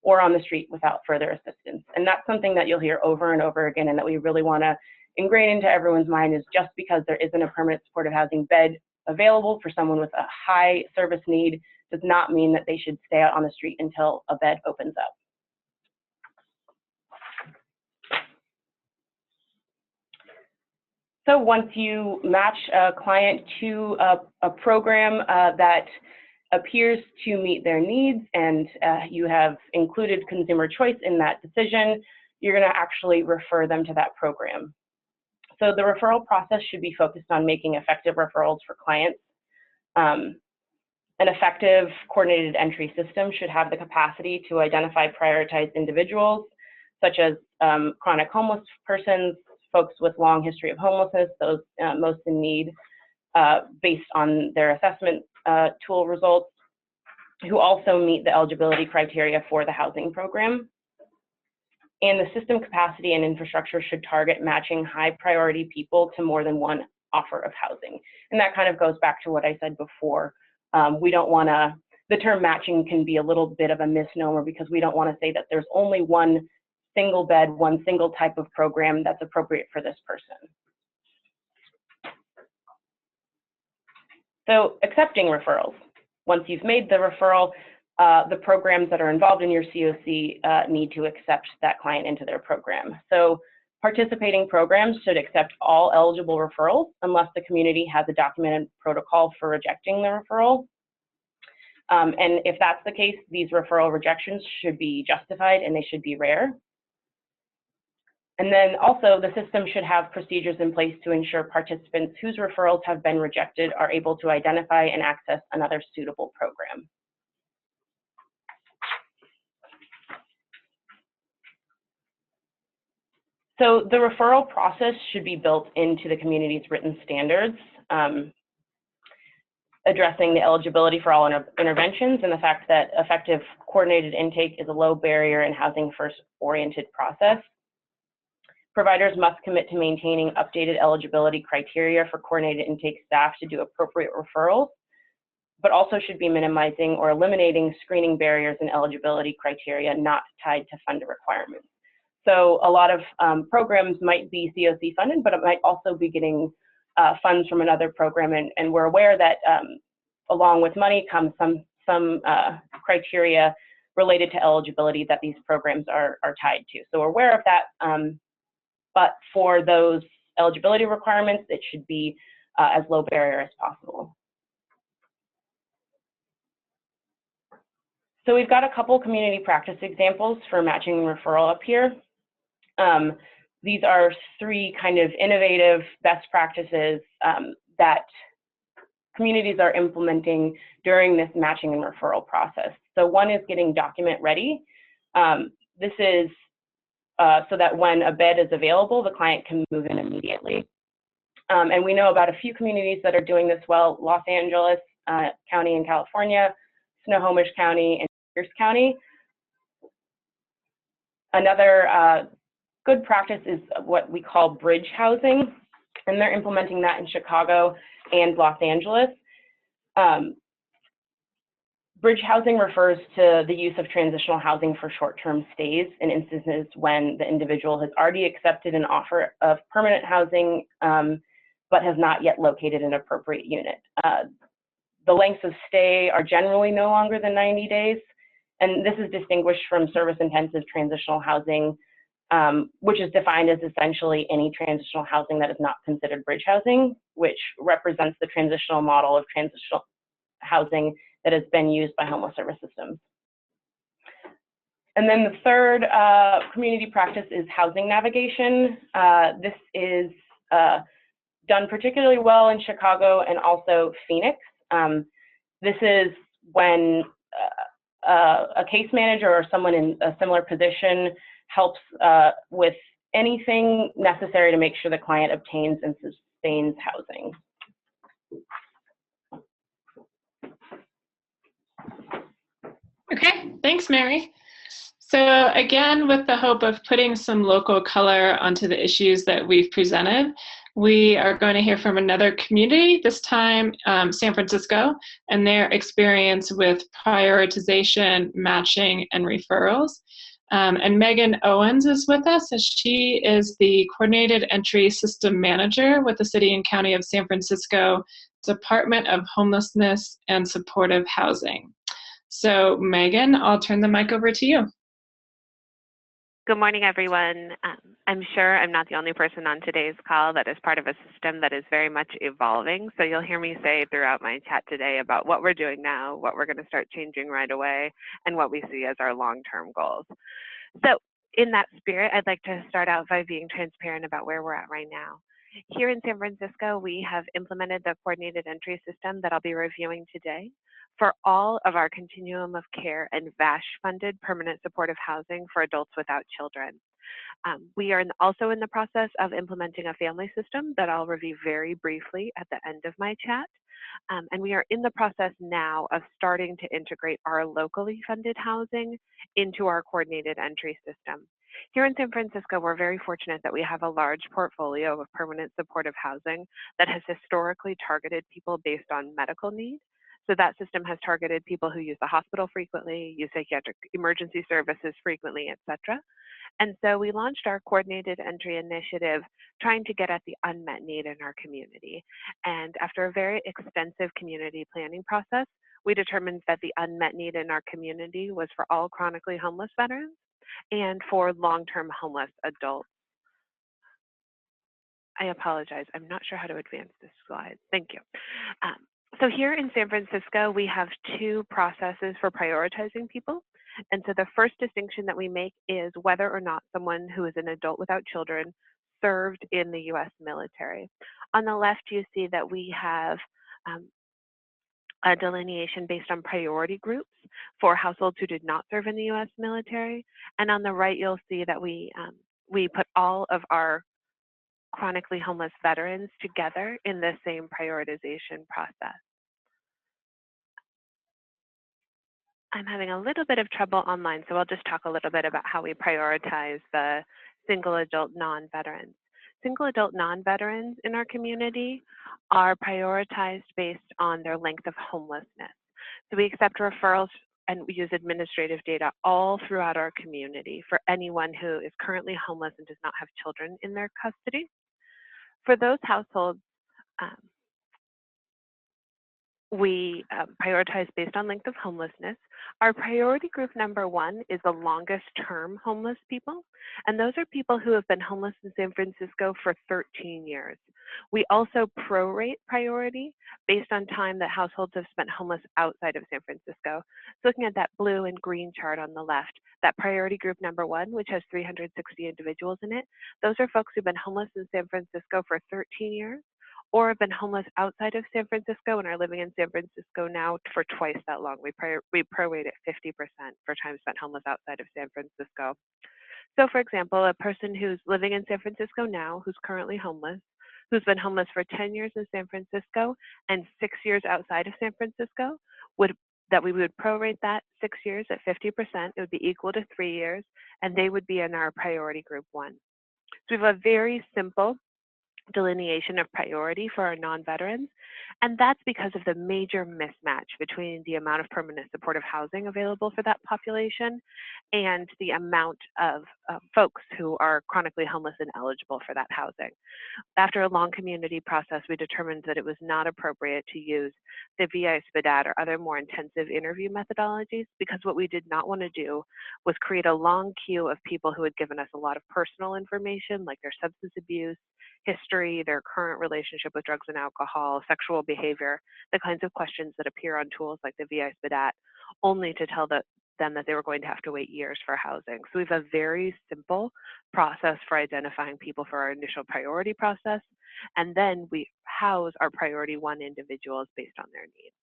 or on the street without further assistance. And that's something that you'll hear over and over again, and that we really want to ingrain into everyone's mind, is just because there isn't a permanent supportive housing bed available for someone with a high service need does not mean that they should stay out on the street until a bed opens up. So once you match a client to a program that appears to meet their needs, and you have included consumer choice in that decision, you're going to actually refer them to that program. So the referral process should be focused on making effective referrals for clients. An effective coordinated entry system should have the capacity to identify prioritized individuals, such as chronic homeless persons, folks with long history of homelessness, those most in need, based on their assessment tool results, who also meet the eligibility criteria for the housing program. And the system capacity and infrastructure should target matching high priority people to more than one offer of housing. And that kind of goes back to what I said before. We don't want to, the term matching can be a little bit of a misnomer, because we don't want to say that there's only one single bed, one single type of program that's appropriate for this person. So accepting referrals. Once you've made the referral, the programs that are involved in your COC need to accept that client into their program. So participating programs should accept all eligible referrals unless the community has a documented protocol for rejecting the referral. And if that's the case, these referral rejections should be justified and they should be rare. And then also the system should have procedures in place to ensure participants whose referrals have been rejected are able to identify and access another suitable program. So the referral process should be built into the community's written standards, addressing the eligibility for all interventions and the fact that effective coordinated intake is a low barrier and housing first oriented process. Providers must commit to maintaining updated eligibility criteria for coordinated intake staff to do appropriate referrals, but also should be minimizing or eliminating screening barriers and eligibility criteria not tied to funder requirements. So a lot of programs might be COC funded, but it might also be getting funds from another program, and we're aware that along with money comes some criteria related to eligibility that these programs are tied to. So we're aware of that, but for those eligibility requirements, it should be as low barrier as possible. So we've got a couple community practice examples for matching and referral up here. These are three kind of innovative best practices that communities are implementing during this matching and referral process. So one is getting document ready. This is so that when a bed is available, the client can move in immediately. And we know about a few communities that are doing this well: Los Angeles County in California, Snohomish County, and Pierce County. Another good practice is what we call bridge housing, and they're implementing that in Chicago and Los Angeles. Bridge housing refers to the use of transitional housing for short-term stays in instances when the individual has already accepted an offer of permanent housing, but has not yet located an appropriate unit. The lengths of stay are generally no longer than 90 days, and this is distinguished from service-intensive transitional housing, which is defined as essentially any transitional housing that is not considered bridge housing, which represents the transitional model of transitional housing that has been used by homeless service systems. And then the third community practice is housing navigation. This is done particularly well in Chicago and also Phoenix. This is when a case manager or someone in a similar position helps with anything necessary to make sure the client obtains and sustains housing. Okay, thanks, Mary. So again, with the hope of putting some local color onto the issues that we've presented, we are going to hear from another community, this time San Francisco, and their experience with prioritization, matching, and referrals. And Megan Owens is with us, as she is the Coordinated Entry System Manager with the City and County of San Francisco Department of Homelessness and Supportive Housing. So Megan, I'll turn the mic over to you. Good morning, everyone. I'm sure I'm not the only person on today's call that is part of a system that is very much evolving. So you'll hear me say throughout my chat today about what we're doing now, what we're going to start changing right away, and what we see as our long-term goals. So in that spirit, I'd like to start out by being transparent about where we're at right now. Here in San Francisco, we have implemented the coordinated entry system that I'll be reviewing today for all of our continuum of care and VASH-funded permanent supportive housing for adults without children. We are also in the process of implementing a family system that I'll review very briefly at the end of my chat. And we are in the process now of starting to integrate our locally funded housing into our coordinated entry system. Here in San Francisco, we're very fortunate that we have a large portfolio of permanent supportive housing that has historically targeted people based on medical need. So that system has targeted people who use the hospital frequently, use psychiatric emergency services frequently, et cetera. And so we launched our coordinated entry initiative trying to get at the unmet need in our community. And after a very extensive community planning process, we determined that the unmet need in our community was for all chronically homeless veterans and for long-term homeless adults. I apologize, I'm not sure how to advance this slide. Thank you. So here in San Francisco, we have two processes for prioritizing people. And so the first distinction that we make is whether or not someone who is an adult without children served in the US military. On the left, you see that we have a delineation based on priority groups for households who did not serve in the US military. And on the right, you'll see that we put all of our chronically homeless veterans together in the same prioritization process. I'm having a little bit of trouble online, so I'll just talk a little bit about how we prioritize the single adult non-veterans. Single adult non-veterans in our community are prioritized based on their length of homelessness. So we accept referrals and we use administrative data all throughout our community for anyone who is currently homeless and does not have children in their custody. For those households, we prioritize based on length of homelessness. Our priority group number 1 is the longest term homeless people, and those are people who have been homeless in San Francisco for 13 years. We also prorate priority based on time that households have spent homeless outside of San Francisco. So looking at that blue and green chart on the left, that priority group number 1, which has 360 individuals in it, those are folks who've been homeless in San Francisco for 13 years. Or have been homeless outside of San Francisco and are living in San Francisco now for twice that long. We prorate at 50% for time spent homeless outside of San Francisco. So for example, a person who's living in San Francisco now, who's currently homeless, who's been homeless for 10 years in San Francisco and 6 years outside of San Francisco, we would prorate that 6 years at 50%, it would be equal to 3 years, and they would be in our priority group 1. So we have a very simple delineation of priority for our non-veterans, and that's because of the major mismatch between the amount of permanent supportive housing available for that population and the amount of folks who are chronically homeless and eligible for that housing. After a long community process, we determined that it was not appropriate to use the VI-SPDAT or other more intensive interview methodologies, because what we did not want to do was create a long queue of people who had given us a lot of personal information, like their substance abuse history, their current relationship with drugs and alcohol, sexual behavior, the kinds of questions that appear on tools like the VI-SPDAT, only to tell them that they were going to have to wait years for housing. So we have a very simple process for identifying people for our initial priority process, and then we house our priority 1 individuals based on their needs.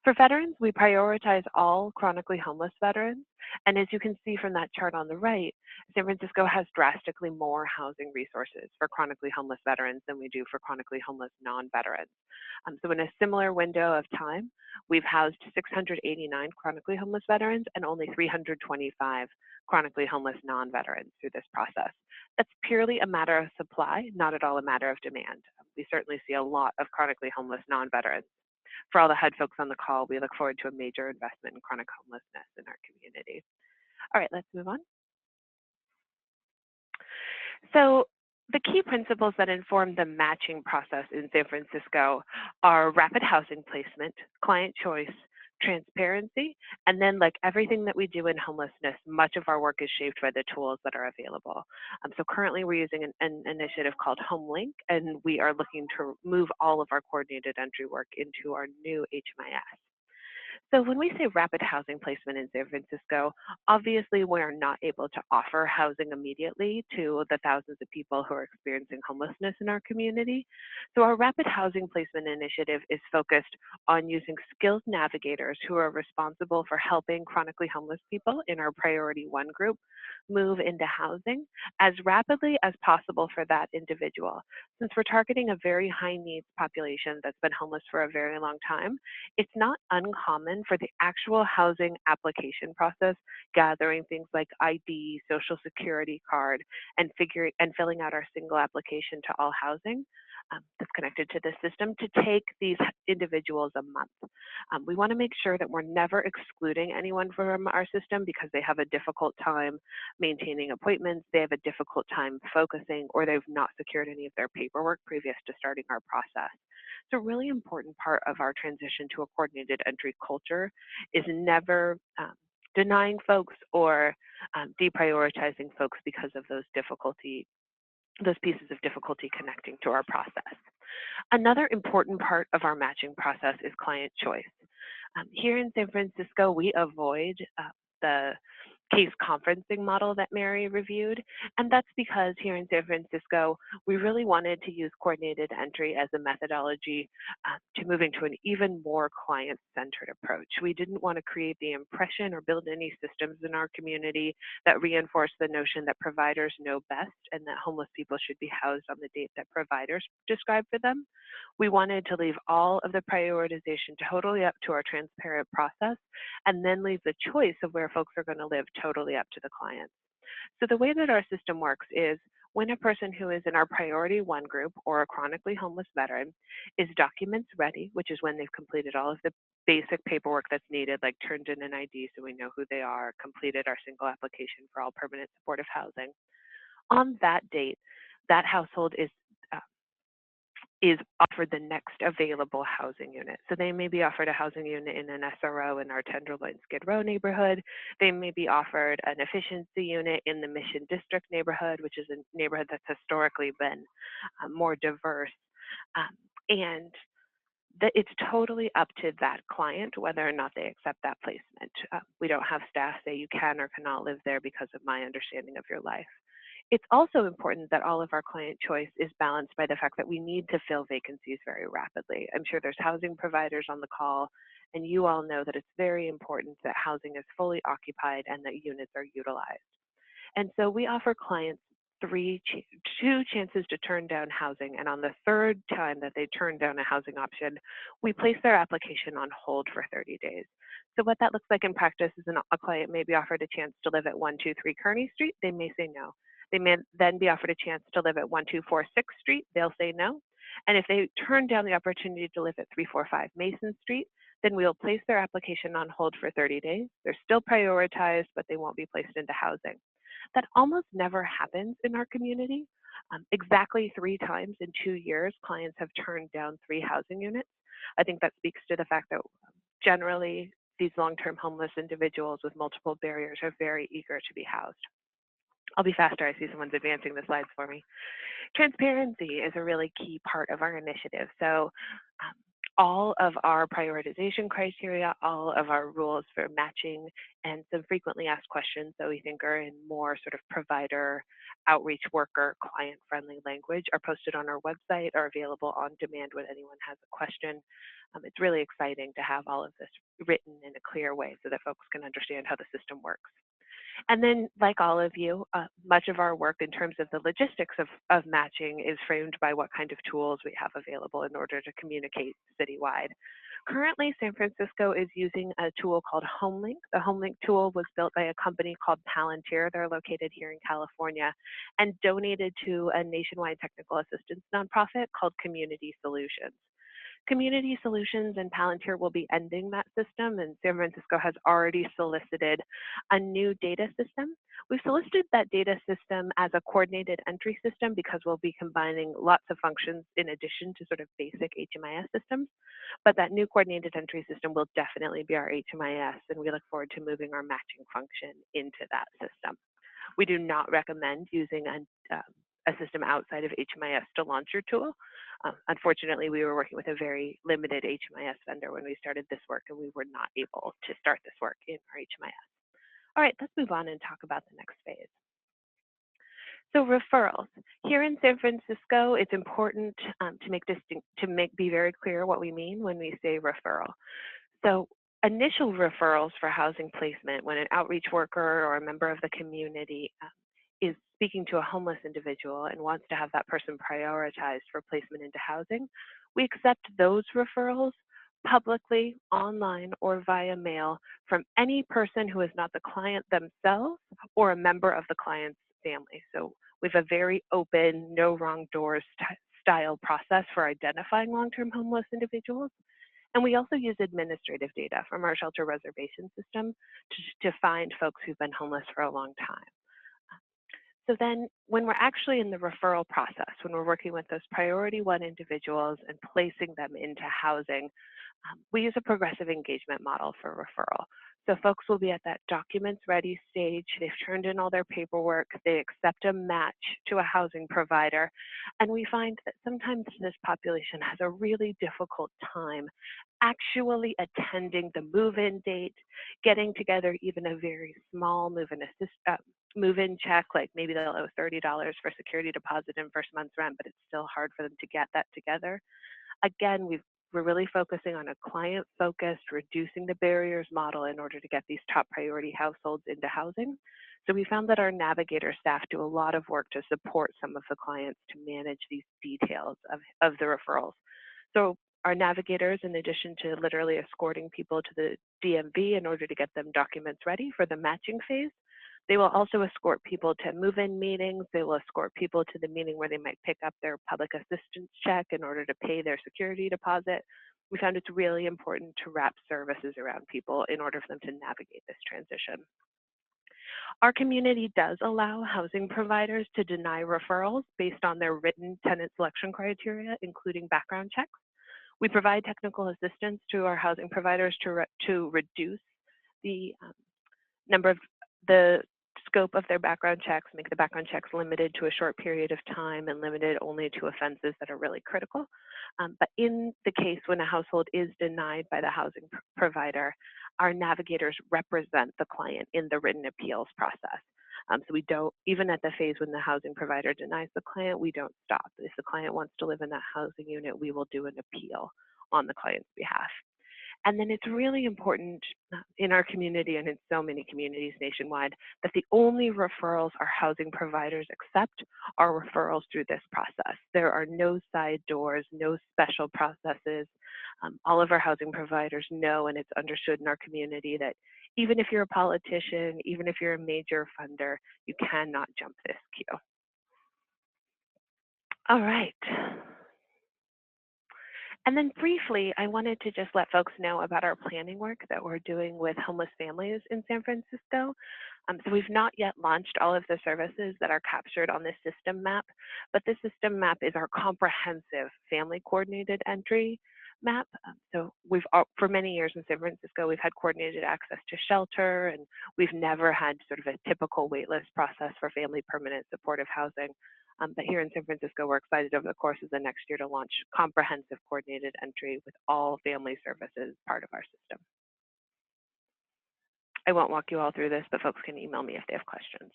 For veterans, we prioritize all chronically homeless veterans, and as you can see from that chart on the right, San Francisco has drastically more housing resources for chronically homeless veterans than we do for chronically homeless non-veterans. So in a similar window of time, we've housed 689 chronically homeless veterans and only 325 chronically homeless non-veterans through this process. That's purely a matter of supply, not at all a matter of demand. We certainly see a lot of chronically homeless non-veterans. For all the HUD folks on the call, we look forward to a major investment in chronic homelessness in our community. All right, let's move on. So the key principles that inform the matching process in San Francisco are rapid housing placement, client choice, transparency, and then like everything that we do in homelessness, much of our work is shaped by the tools that are available. So currently we're using an initiative called HomeLink, and we are looking to move all of our coordinated entry work into our new HMIS. So when we say rapid housing placement in San Francisco, obviously we're not able to offer housing immediately to the thousands of people who are experiencing homelessness in our community. So our rapid housing placement initiative is focused on using skilled navigators who are responsible for helping chronically homeless people in our priority 1 group move into housing as rapidly as possible for that individual. Since we're targeting a very high needs population that's been homeless for a very long time, it's not uncommon for the actual housing application process, gathering things like ID, social security card, and filling out our single application to all housing that's connected to this system to take these individuals a month. We want to make sure that we're never excluding anyone from our system because they have a difficult time maintaining appointments, they have a difficult time focusing, or they've not secured any of their paperwork previous to starting our process. So a really important part of our transition to a coordinated entry culture is never denying folks or deprioritizing folks because of those pieces of difficulty connecting to our process. Another important part of our matching process is client choice. Here in San Francisco, we avoid the case conferencing model that Mary reviewed. And that's because here in San Francisco, we really wanted to use coordinated entry as a methodology to moving to an even more client-centered approach. We didn't want to create the impression or build any systems in our community that reinforce the notion that providers know best and that homeless people should be housed on the date that providers describe for them. We wanted to leave all of the prioritization totally up to our transparent process and then leave the choice of where folks are going to live totally up to the clients. So the way that our system works is when a person who is in our priority 1 group or a chronically homeless veteran is documents ready, which is when they've completed all of the basic paperwork that's needed, like turned in an ID so we know who they are, completed our single application for all permanent supportive housing. On that date, that household is offered the next available housing unit. So they may be offered a housing unit in an SRO in our Tenderloin Skid Row neighborhood. They may be offered an efficiency unit in the Mission District neighborhood, which is a neighborhood that's historically been more diverse. And it's totally up to that client whether or not they accept that placement. We don't have staff say you can or cannot live there because of my understanding of your life. It's also important that all of our client choice is balanced by the fact that we need to fill vacancies very rapidly. I'm sure there's housing providers on the call, and you all know that it's very important that housing is fully occupied and that units are utilized. And so we offer clients two chances to turn down housing, and on the 3rd time that they turn down a housing option, we place their application on hold for 30 days. So what that looks like in practice is a client may be offered a chance to live at 123 Kearney Street. They may say no. They may then be offered a chance to live at 1246 Street. They'll say no. And if they turn down the opportunity to live at 345 Mason Street, then we'll place their application on hold for 30 days. They're still prioritized, but they won't be placed into housing. That almost never happens in our community. Exactly 3 times in 2 years, clients have turned down 3 housing units. I think that speaks to the fact that generally these long-term homeless individuals with multiple barriers are very eager to be housed. I'll be faster. I see someone's advancing the slides for me. Transparency is a really key part of our initiative. So all of our prioritization criteria, all of our rules for matching, and some frequently asked questions that we think are in more sort of provider, outreach worker, client-friendly language are posted on our website or available on demand when anyone has a question. It's really exciting to have all of this written in a clear way so that folks can understand how the system works. And then, like all of you, much of our work in terms of the logistics of matching is framed by what kind of tools we have available in order to communicate citywide. Currently, San Francisco is using a tool called HomeLink. The HomeLink tool was built by a company called Palantir. They're located here in California and donated to a nationwide technical assistance nonprofit called Community Solutions. Community Solutions and Palantir will be ending that system, and San Francisco has already solicited a new data system. We've solicited that data system as a coordinated entry system because we'll be combining lots of functions in addition to sort of basic HMIS systems. But that new coordinated entry system will definitely be our HMIS, and we look forward to moving our matching function into that system. We do not recommend using a system outside of HMIS to launch your tool. Unfortunately, we were working with a very limited HMIS vendor when we started this work, and we were not able to start this work in our HMIS. All right, let's move on and talk about the next phase. So referrals. Here in San Francisco, it's important to be very clear what we mean when we say referral. So initial referrals for housing placement, when an outreach worker or a member of the community is speaking to a homeless individual and wants to have that person prioritized for placement into housing, we accept those referrals publicly, online, or via mail from any person who is not the client themselves or a member of the client's family. So we have a very open, no wrong doors style process for identifying long-term homeless individuals. And we also use administrative data from our shelter reservation system to find folks who've been homeless for a long time. So then when we're actually in the referral process, when we're working with those priority 1 individuals and placing them into housing, we use a progressive engagement model for referral. So folks will be at that documents ready stage. They've turned in all their paperwork. They accept a match to a housing provider. And we find that sometimes this population has a really difficult time actually attending the move-in date, getting together even a very small move-in check, like maybe they'll owe $30 for security deposit and first month's rent, but it's still hard for them to get that together. Again, we're really focusing on a client-focused, reducing the barriers model in order to get these top priority households into housing. So we found that our navigator staff do a lot of work to support some of the clients to manage these details of the referrals. So our navigators, in addition to literally escorting people to the DMV in order to get them documents ready for the matching phase, they will also escort people to move-in meetings. They will escort people to the meeting where they might pick up their public assistance check in order to pay their security deposit. We found it's really important to wrap services around people in order for them to navigate this transition. Our community does allow housing providers to deny referrals based on their written tenant selection criteria, including background checks. We provide technical assistance to our housing providers to reduce the scope of their background checks, make the background checks limited to a short period of time and limited only to offenses that are really critical. But in the case when a household is denied by the housing provider, our navigators represent the client in the written appeals process. So we don't, even at the phase when the housing provider denies the client, we don't stop. If the client wants to live in that housing unit, we will do an appeal on the client's behalf. And then it's really important in our community and in so many communities nationwide that the only referrals our housing providers accept are referrals through this process. There are no side doors, no special processes. All of our housing providers know, and it's understood in our community, that even if you're a politician, even if you're a major funder, you cannot jump this queue. All right. And then briefly, I wanted to just let folks know about our planning work that we're doing with homeless families in San Francisco. So we've not yet launched all of the services that are captured on this system map, but this system map is our comprehensive family coordinated entry map. So for many years in San Francisco, we've had coordinated access to shelter, and we've never had sort of a typical waitlist process for family permanent supportive housing. But here in San Francisco, we're excited over the course of the next year to launch comprehensive coordinated entry with all family services part of our system. I won't walk you all through this, but folks can email me if they have questions.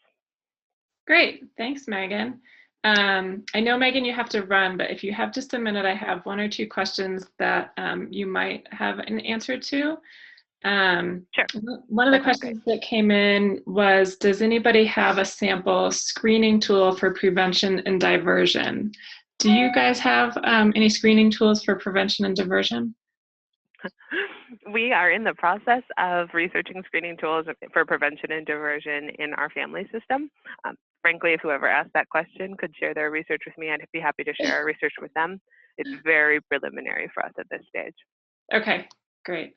Great, thanks, Megan. I know, Megan, you have to run, but if you have just a minute, I have one or two questions that you might have an answer to. Sure. One of the questions that came in was, does anybody have a sample screening tool for prevention and diversion? Do you guys have any screening tools for prevention and diversion? We are in the process of researching screening tools for prevention and diversion in our family system. Frankly, if whoever asked that question could share their research with me, I'd be happy to share our research with them. It's very preliminary for us at this stage. Okay, great.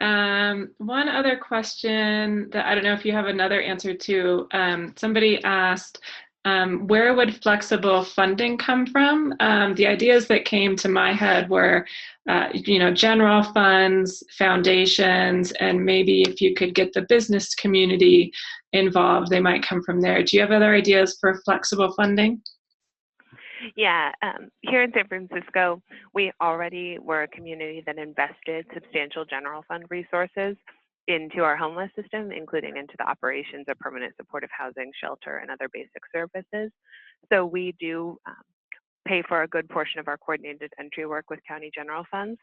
One other question that I don't know if you have another answer to, somebody asked, where would flexible funding come from? The ideas that came to my head were, general funds, foundations, and maybe if you could get the business community involved, they might come from there. Do you have other ideas for flexible funding? Yeah, here in San Francisco, we already were a community that invested substantial general fund resources into our homeless system, including into the operations of permanent supportive housing, shelter, and other basic services. So we do pay for a good portion of our coordinated entry work with county general funds.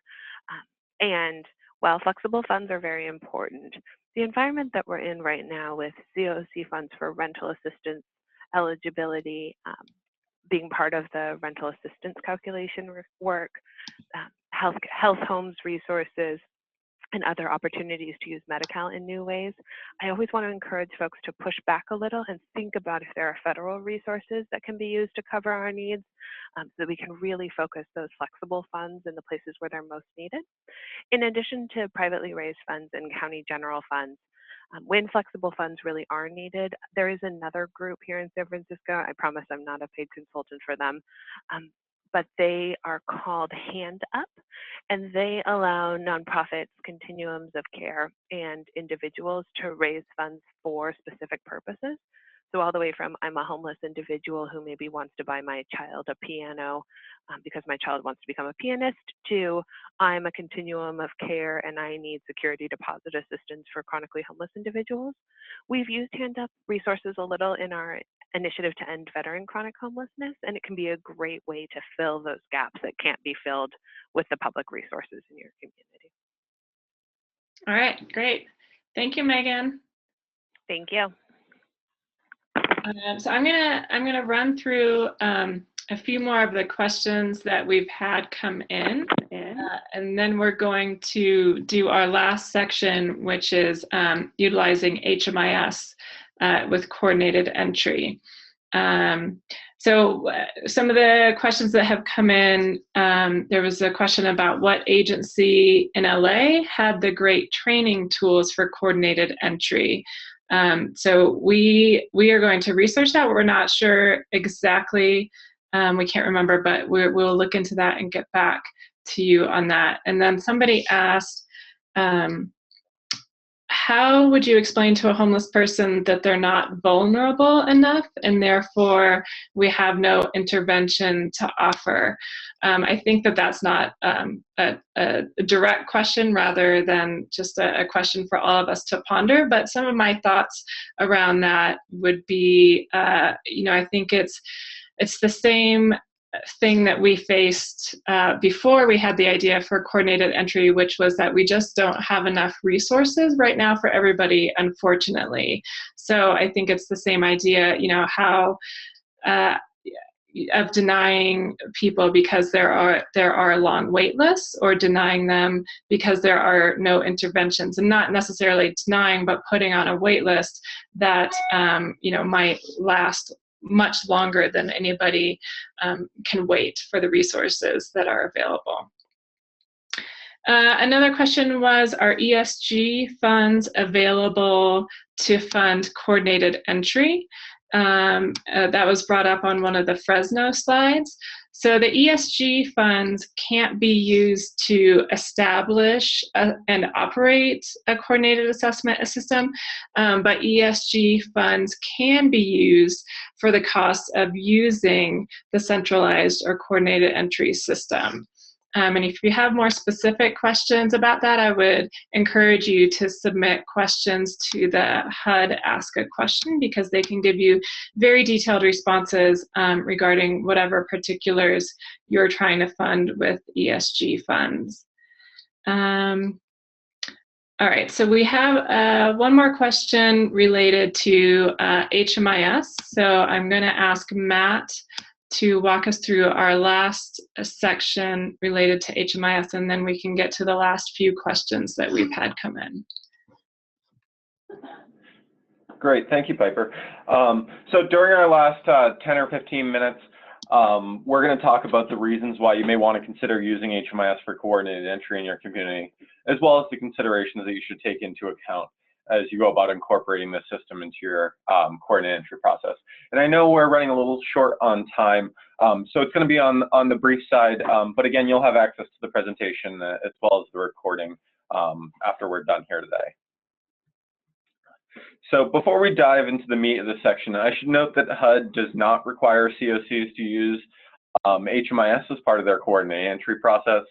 And while flexible funds are very important, the environment that we're in right now with COC funds for rental assistance eligibility, being part of the rental assistance calculation work, health homes resources, and other opportunities to use Medi-Cal in new ways, I always want to encourage folks to push back a little and think about if there are federal resources that can be used to cover our needs, so that we can really focus those flexible funds in the places where they're most needed. In addition to privately raised funds and county general funds, when flexible funds really are needed, there is another group here in San Francisco. I promise I'm not a paid consultant for them, but they are called Hand Up, and they allow nonprofits, continuums of care, and individuals to raise funds for specific purposes. So all the way from I'm a homeless individual who maybe wants to buy my child a piano because my child wants to become a pianist, to I'm a continuum of care and I need security deposit assistance for chronically homeless individuals. We've used Hand Up resources a little in our initiative to end veteran chronic homelessness, and it can be a great way to fill those gaps that can't be filled with the public resources in your community. All right, great. Thank you, Megan. Thank you. So I'm gonna run through a few more of the questions that we've had come in, and then we're going to do our last section, which is utilizing HMIS with coordinated entry. So some of the questions that have come in, there was a question about what agency in LA had the great training tools for coordinated entry. So we are going to research that. We're not sure exactly, we can't remember, but we'll look into that and get back to you on that. And then somebody asked, how would you explain to a homeless person that they're not vulnerable enough and therefore we have no intervention to offer? I think that that's not a direct question rather than just a question for all of us to ponder, but some of my thoughts around that would be, I think it's the same thing that we faced before we had the idea for coordinated entry, which was that we just don't have enough resources right now for everybody, unfortunately. So I think it's the same idea, how of denying people because there are long wait lists, or denying them because there are no interventions, and not necessarily denying, but putting on a wait list that might last much longer than anybody can wait for the resources that are available. Another question was, are ESG funds available to fund coordinated entry? That was brought up on one of the Fresno slides. So the ESG funds can't be used to establish and operate a coordinated assessment system, but ESG funds can be used for the cost of using the centralized or coordinated entry system. And if you have more specific questions about that, I would encourage you to submit questions to the HUD Ask a Question, because they can give you very detailed responses regarding whatever particulars you're trying to fund with ESG funds. All right, so we have one more question related to HMIS. So I'm going to ask Matt to walk us through our last section related to HMIS, and then we can get to the last few questions that we've had come in. Great, thank you, Piper. So during our last 10 or 15 minutes, we're going to talk about the reasons why you may want to consider using HMIS for coordinated entry in your community, as well as the considerations that you should take into account as you go about incorporating this system into your coordinated entry process. And I know we're running a little short on time, so it's going to be on the brief side, but again, you'll have access to the presentation as well as the recording after we're done here today. So before we dive into the meat of the section, I should note that HUD does not require COCs to use HMIS as part of their coordinated entry process.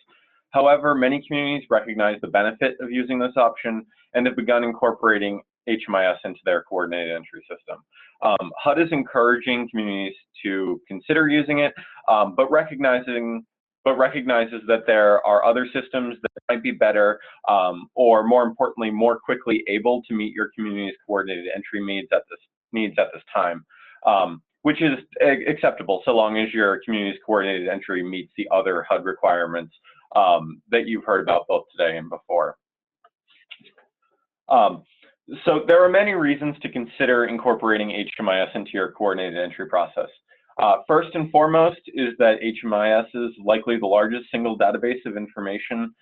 However, many communities recognize the benefit of using this option and have begun incorporating HMIS into their coordinated entry system. HUD is encouraging communities to consider using it, but recognizes that there are other systems that might be better, or more importantly, more quickly able to meet your community's coordinated entry needs at this time, which is acceptable so long as your community's coordinated entry meets the other HUD requirements that you've heard about both today and before. So there are many reasons to consider incorporating HMIS into your coordinated entry process. First and foremost is that HMIS is likely the largest single database of information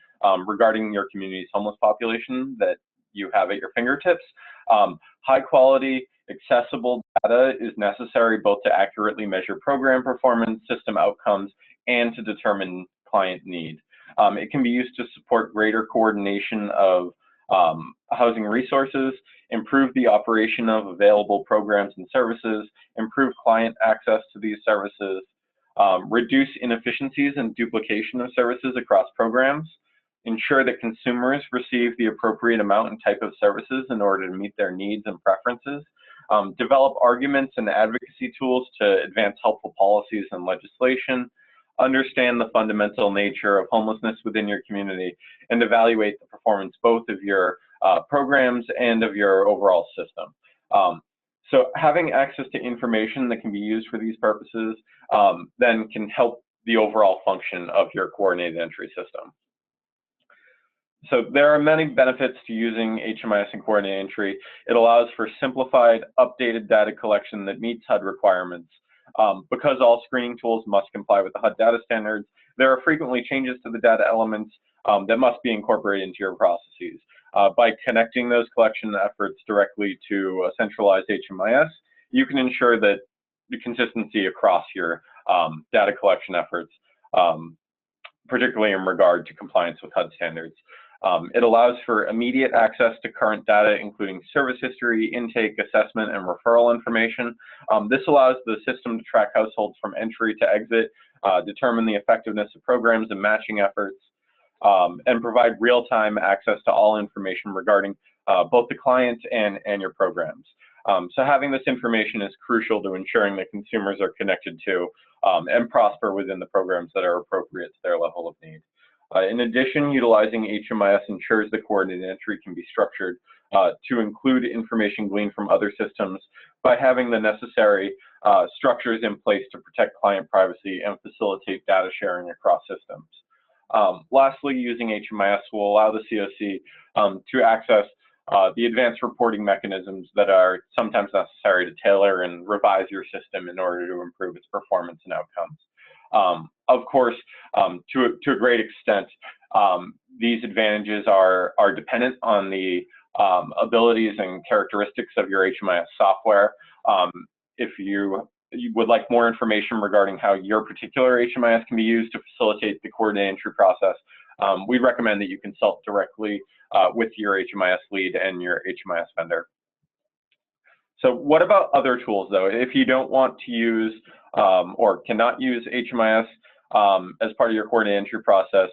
regarding your community's homeless population that you have at your fingertips. High quality, accessible data is necessary both to accurately measure program performance, system outcomes, and to determine client need. It can be used to support greater coordination of housing resources, improve the operation of available programs and services, improve client access to these services, reduce inefficiencies and duplication of services across programs, ensure that consumers receive the appropriate amount and type of services in order to meet their needs and preferences, develop arguments and advocacy tools to advance helpful policies and legislation, understand the fundamental nature of homelessness within your community, and evaluate the performance both of your programs and of your overall system. So having access to information that can be used for these purposes then can help the overall function of your coordinated entry system. So there are many benefits to using HMIS and coordinated entry. It allows for simplified, updated data collection that meets HUD requirements. Because all screening tools must comply with the HUD data standards, there are frequently changes to the data elements that must be incorporated into your processes. By connecting those collection efforts directly to a centralized HMIS, you can ensure that the consistency across your data collection efforts, particularly in regard to compliance with HUD standards. It allows for immediate access to current data, including service history, intake, assessment, and referral information. This allows the system to track households from entry to exit, determine the effectiveness of programs and matching efforts, and provide real-time access to all information regarding both the client and your programs. So having this information is crucial to ensuring that consumers are connected to and prosper within the programs that are appropriate to their level of need. In addition, utilizing HMIS ensures the coordinated entry can be structured to include information gleaned from other systems by having the necessary structures in place to protect client privacy and facilitate data sharing across systems. Lastly, using HMIS will allow the COC to access the advanced reporting mechanisms that are sometimes necessary to tailor and revise your system in order to improve its performance and outcomes. Of course, to a great extent, these advantages are dependent on the abilities and characteristics of your HMIS software. If you would like more information regarding how your particular HMIS can be used to facilitate the coordinated entry process, we recommend that you consult directly with your HMIS lead and your HMIS vendor. So what about other tools though? If you don't want to use or cannot use HMIS as part of your coordinated entry process,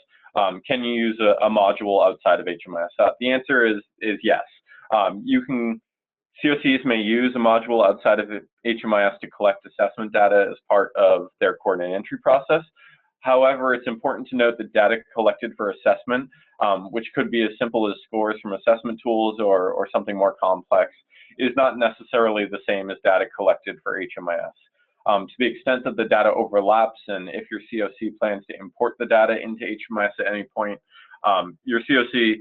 can you use a module outside of HMIS? The answer is yes. COCs may use a module outside of HMIS to collect assessment data as part of their coordinated entry process. However, it's important to note that data collected for assessment, which could be as simple as scores from assessment tools or something more complex, is not necessarily the same as data collected for HMIS. To the extent that the data overlaps, and if your COC plans to import the data into HMIS at any point, your COC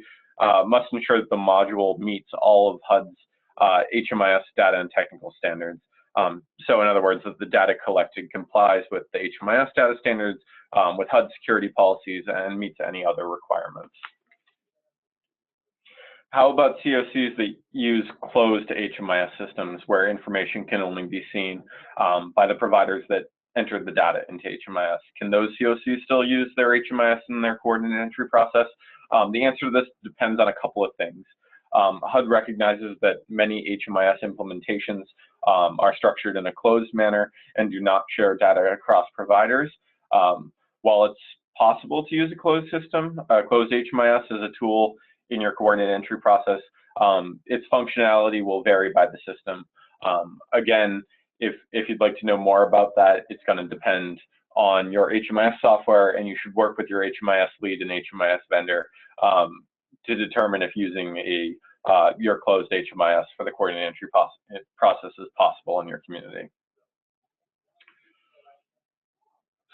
must ensure that the module meets all of HUD's HMIS data and technical standards. So in other words, that the data collected complies with the HMIS data standards, with HUD security policies, and meets any other requirements. How about COCs that use closed HMIS systems where information can only be seen by the providers that entered the data into HMIS? Can those COCs still use their HMIS in their coordinated entry process? The answer to this depends on a couple of things. HUD recognizes that many HMIS implementations are structured in a closed manner and do not share data across providers. While it's possible to use a closed system, closed HMIS as a tool in your coordinated entry process, its functionality will vary by the system. Again, if you'd like to know more about that, it's going to depend on your HMIS software, and you should work with your HMIS lead and HMIS vendor to determine if using your closed HMIS for the coordinated entry process is possible in your community.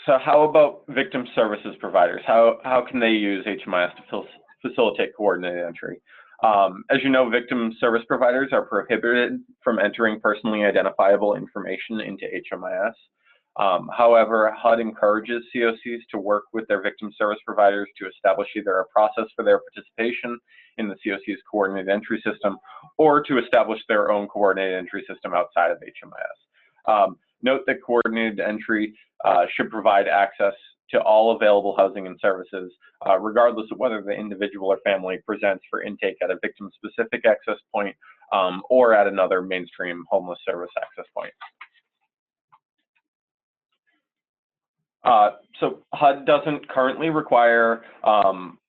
So how about victim services providers? How can they use HMIS to facilitate coordinated entry? As you know, victim service providers are prohibited from entering personally identifiable information into HMIS. However, HUD encourages COCs to work with their victim service providers to establish either a process for their participation in the COC's coordinated entry system or to establish their own coordinated entry system outside of HMIS. Note that coordinated entry should provide access to all available housing and services, regardless of whether the individual or family presents for intake at a victim-specific access point or at another mainstream homeless service access point. So HUD doesn't currently require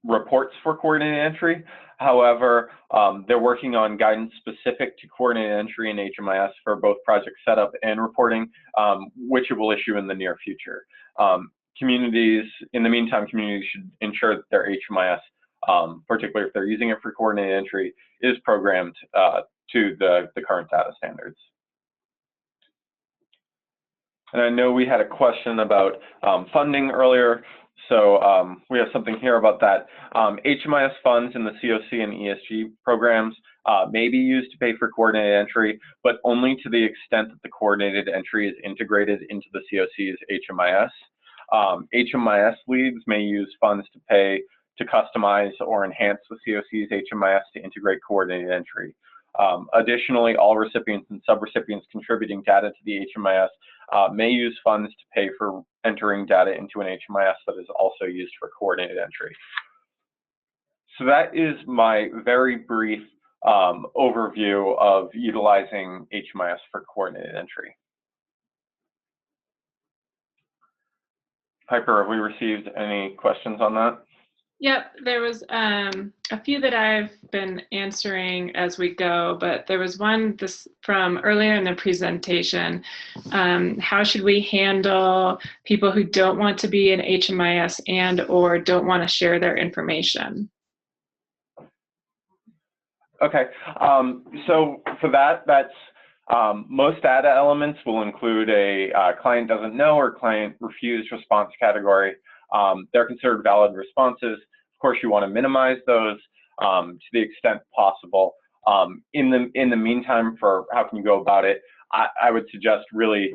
reports for coordinated entry. However, they're working on guidance specific to coordinated entry in HMIS for both project setup and reporting, which it will issue in the near future. Communities, in the meantime, communities should ensure that their HMIS, particularly if they're using it for coordinated entry, is programmed to the current data standards. And I know we had a question about funding earlier, so we have something here about that. HMIS funds in the COC and ESG programs may be used to pay for coordinated entry, but only to the extent that the coordinated entry is integrated into the COC's HMIS. HMIS leads may use funds to pay to customize or enhance the COC's HMIS to integrate coordinated entry. Additionally, all recipients and subrecipients contributing data to the HMIS may use funds to pay for entering data into an HMIS that is also used for coordinated entry. So that is my very brief overview of utilizing HMIS for coordinated entry. Piper, have we received any questions on that? Yep, there was a few that I've been answering as we go, but there was one from earlier in the presentation. How should we handle people who don't want to be in HMIS and or don't want to share their information? Okay, so for that, that's most data elements will include a client doesn't know or client refused response category. They're considered valid responses. Of course, you want to minimize those to the extent possible. In the meantime, for how can you go about it, I would suggest really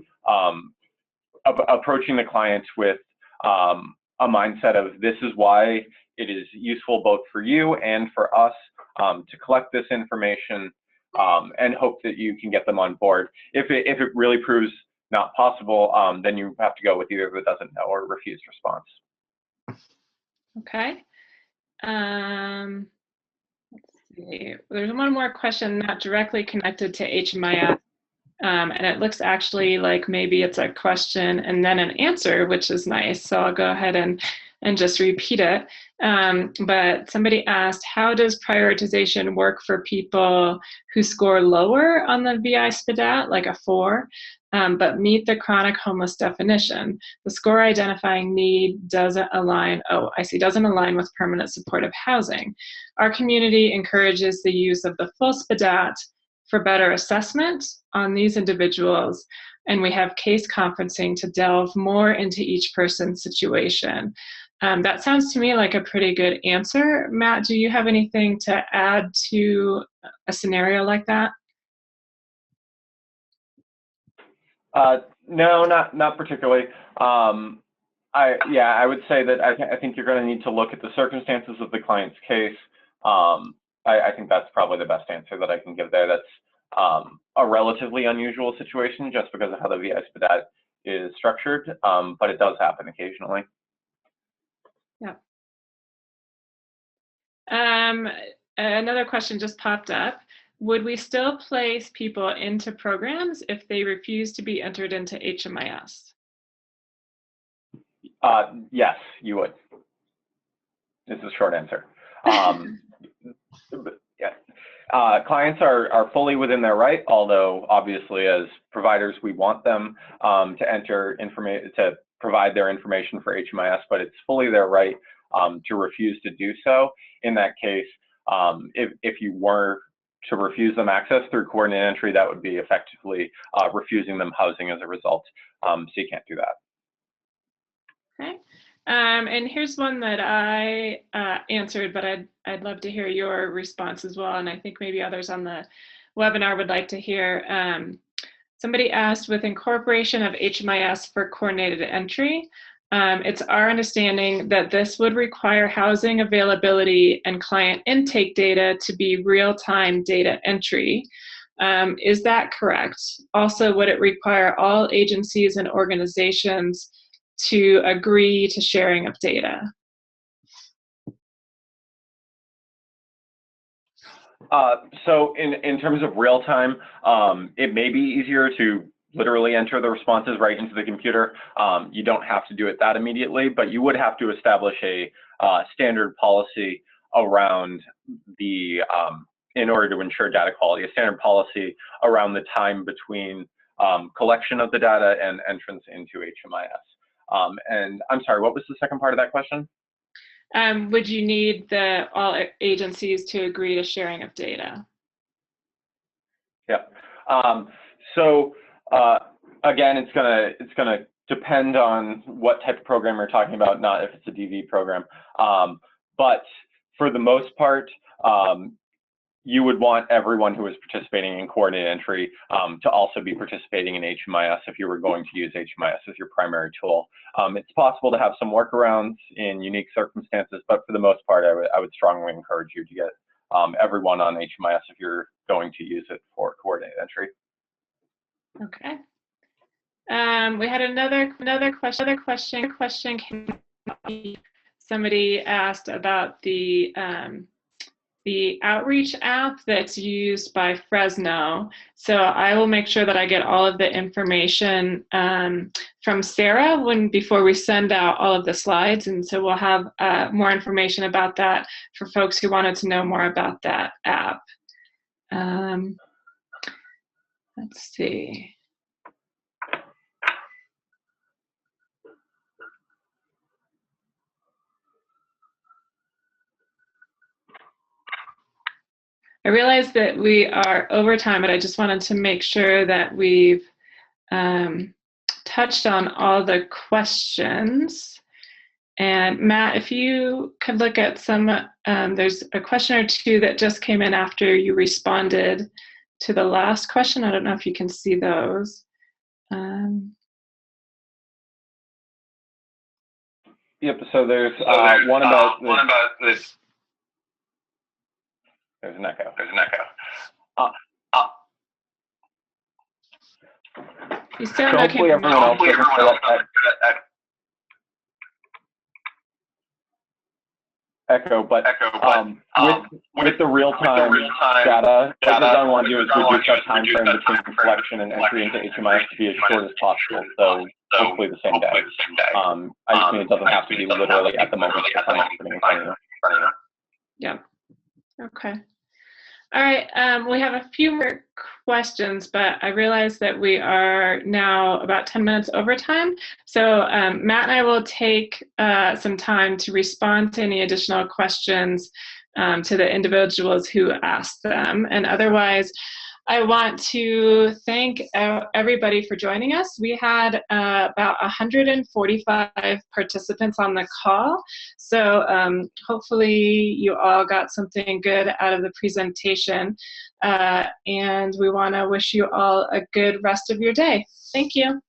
approaching the clients with a mindset of this is why it is useful both for you and for us to collect this information and hope that you can get them on board. If it really proves not possible, then you have to go with either the doesn't know or refused response. Okay. Let's see. There's one more question not directly connected to HMIS, and it looks actually like maybe it's a question and then an answer, which is nice. So I'll go ahead and just repeat it. But somebody asked, how does prioritization work for people who score lower on the VI SPDAT, like a 4, but meet the chronic homeless definition? The score identifying need doesn't align, doesn't align with permanent supportive housing. Our community encourages the use of the full SPDAT for better assessment on these individuals, and we have case conferencing to delve more into each person's situation. That sounds to me like a pretty good answer. Matt, do you have anything to add to a scenario like that? No, not particularly. I would say that I think you're going to need to look at the circumstances of the client's case. I think that's probably the best answer that I can give there. That's a relatively unusual situation just because of how the VI SPDAT is structured, but it does happen occasionally. Yeah. Another question just popped up. Would we still place people into programs if they refuse to be entered into HMIS? Yes, you would. This is a short answer. Clients are fully within their right, although obviously as providers we want them to provide their information for HMIS, but it's fully their right to refuse to do so. In that case, if you were to refuse them access through coordinated entry, that would be effectively refusing them housing as a result. So you can't do that. Okay. And here's one that I answered, but I'd love to hear your response as well. And I think maybe others on the webinar would like to hear. Somebody asked, with incorporation of HMIS for coordinated entry, it's our understanding that this would require housing availability and client intake data to be real-time data entry. Is that correct? Also, would it require all agencies and organizations to agree to sharing of data? So in terms of real time, it may be easier to literally enter the responses right into the computer. You don't have to do it that immediately, but you would have to establish a standard policy around the, in order to ensure data quality, a standard policy around the time between collection of the data and entrance into HMIS. And I'm sorry, what was the second part of that question? Would you need all agencies to agree to sharing of data? Yeah. So again, it's gonna depend on what type of program you're talking about, not if it's a DV program. But for the most part, you would want everyone who is participating in coordinated entry to also be participating in HMIS if you were going to use HMIS as your primary tool. It's possible to have some workarounds in unique circumstances, but for the most part, I would strongly encourage you to get everyone on HMIS if you're going to use it for coordinated entry. Okay. We had another question. Somebody asked about the outreach app that's used by Fresno. So I will make sure that I get all of the information from Sarah before we send out all of the slides. And so we'll have more information about that for folks who wanted to know more about that app. Let's see. I realize that we are over time, but I just wanted to make sure that we've touched on all the questions. And Matt, if you could look at some, there's a question or two that just came in after you responded to the last question. I don't know if you can see those. Yep, so there's one about this. There's an echo. You sound so okay. Hopefully everyone else doesn't echo, but with the real-time data, what we don't want to do is reduce that time frame between collection and entry into HMIS to be as short as possible. So hopefully the same day. I just mean it doesn't have to be literally at the moment the time is putting in front of you. Yeah. Okay. All right. We have a few more questions, but I realize that we are now about 10 minutes over time. So Matt and I will take some time to respond to any additional questions to the individuals who asked them. And otherwise, I want to thank everybody for joining us. We had about 145 participants on the call. So hopefully you all got something good out of the presentation. And we want to wish you all a good rest of your day. Thank you.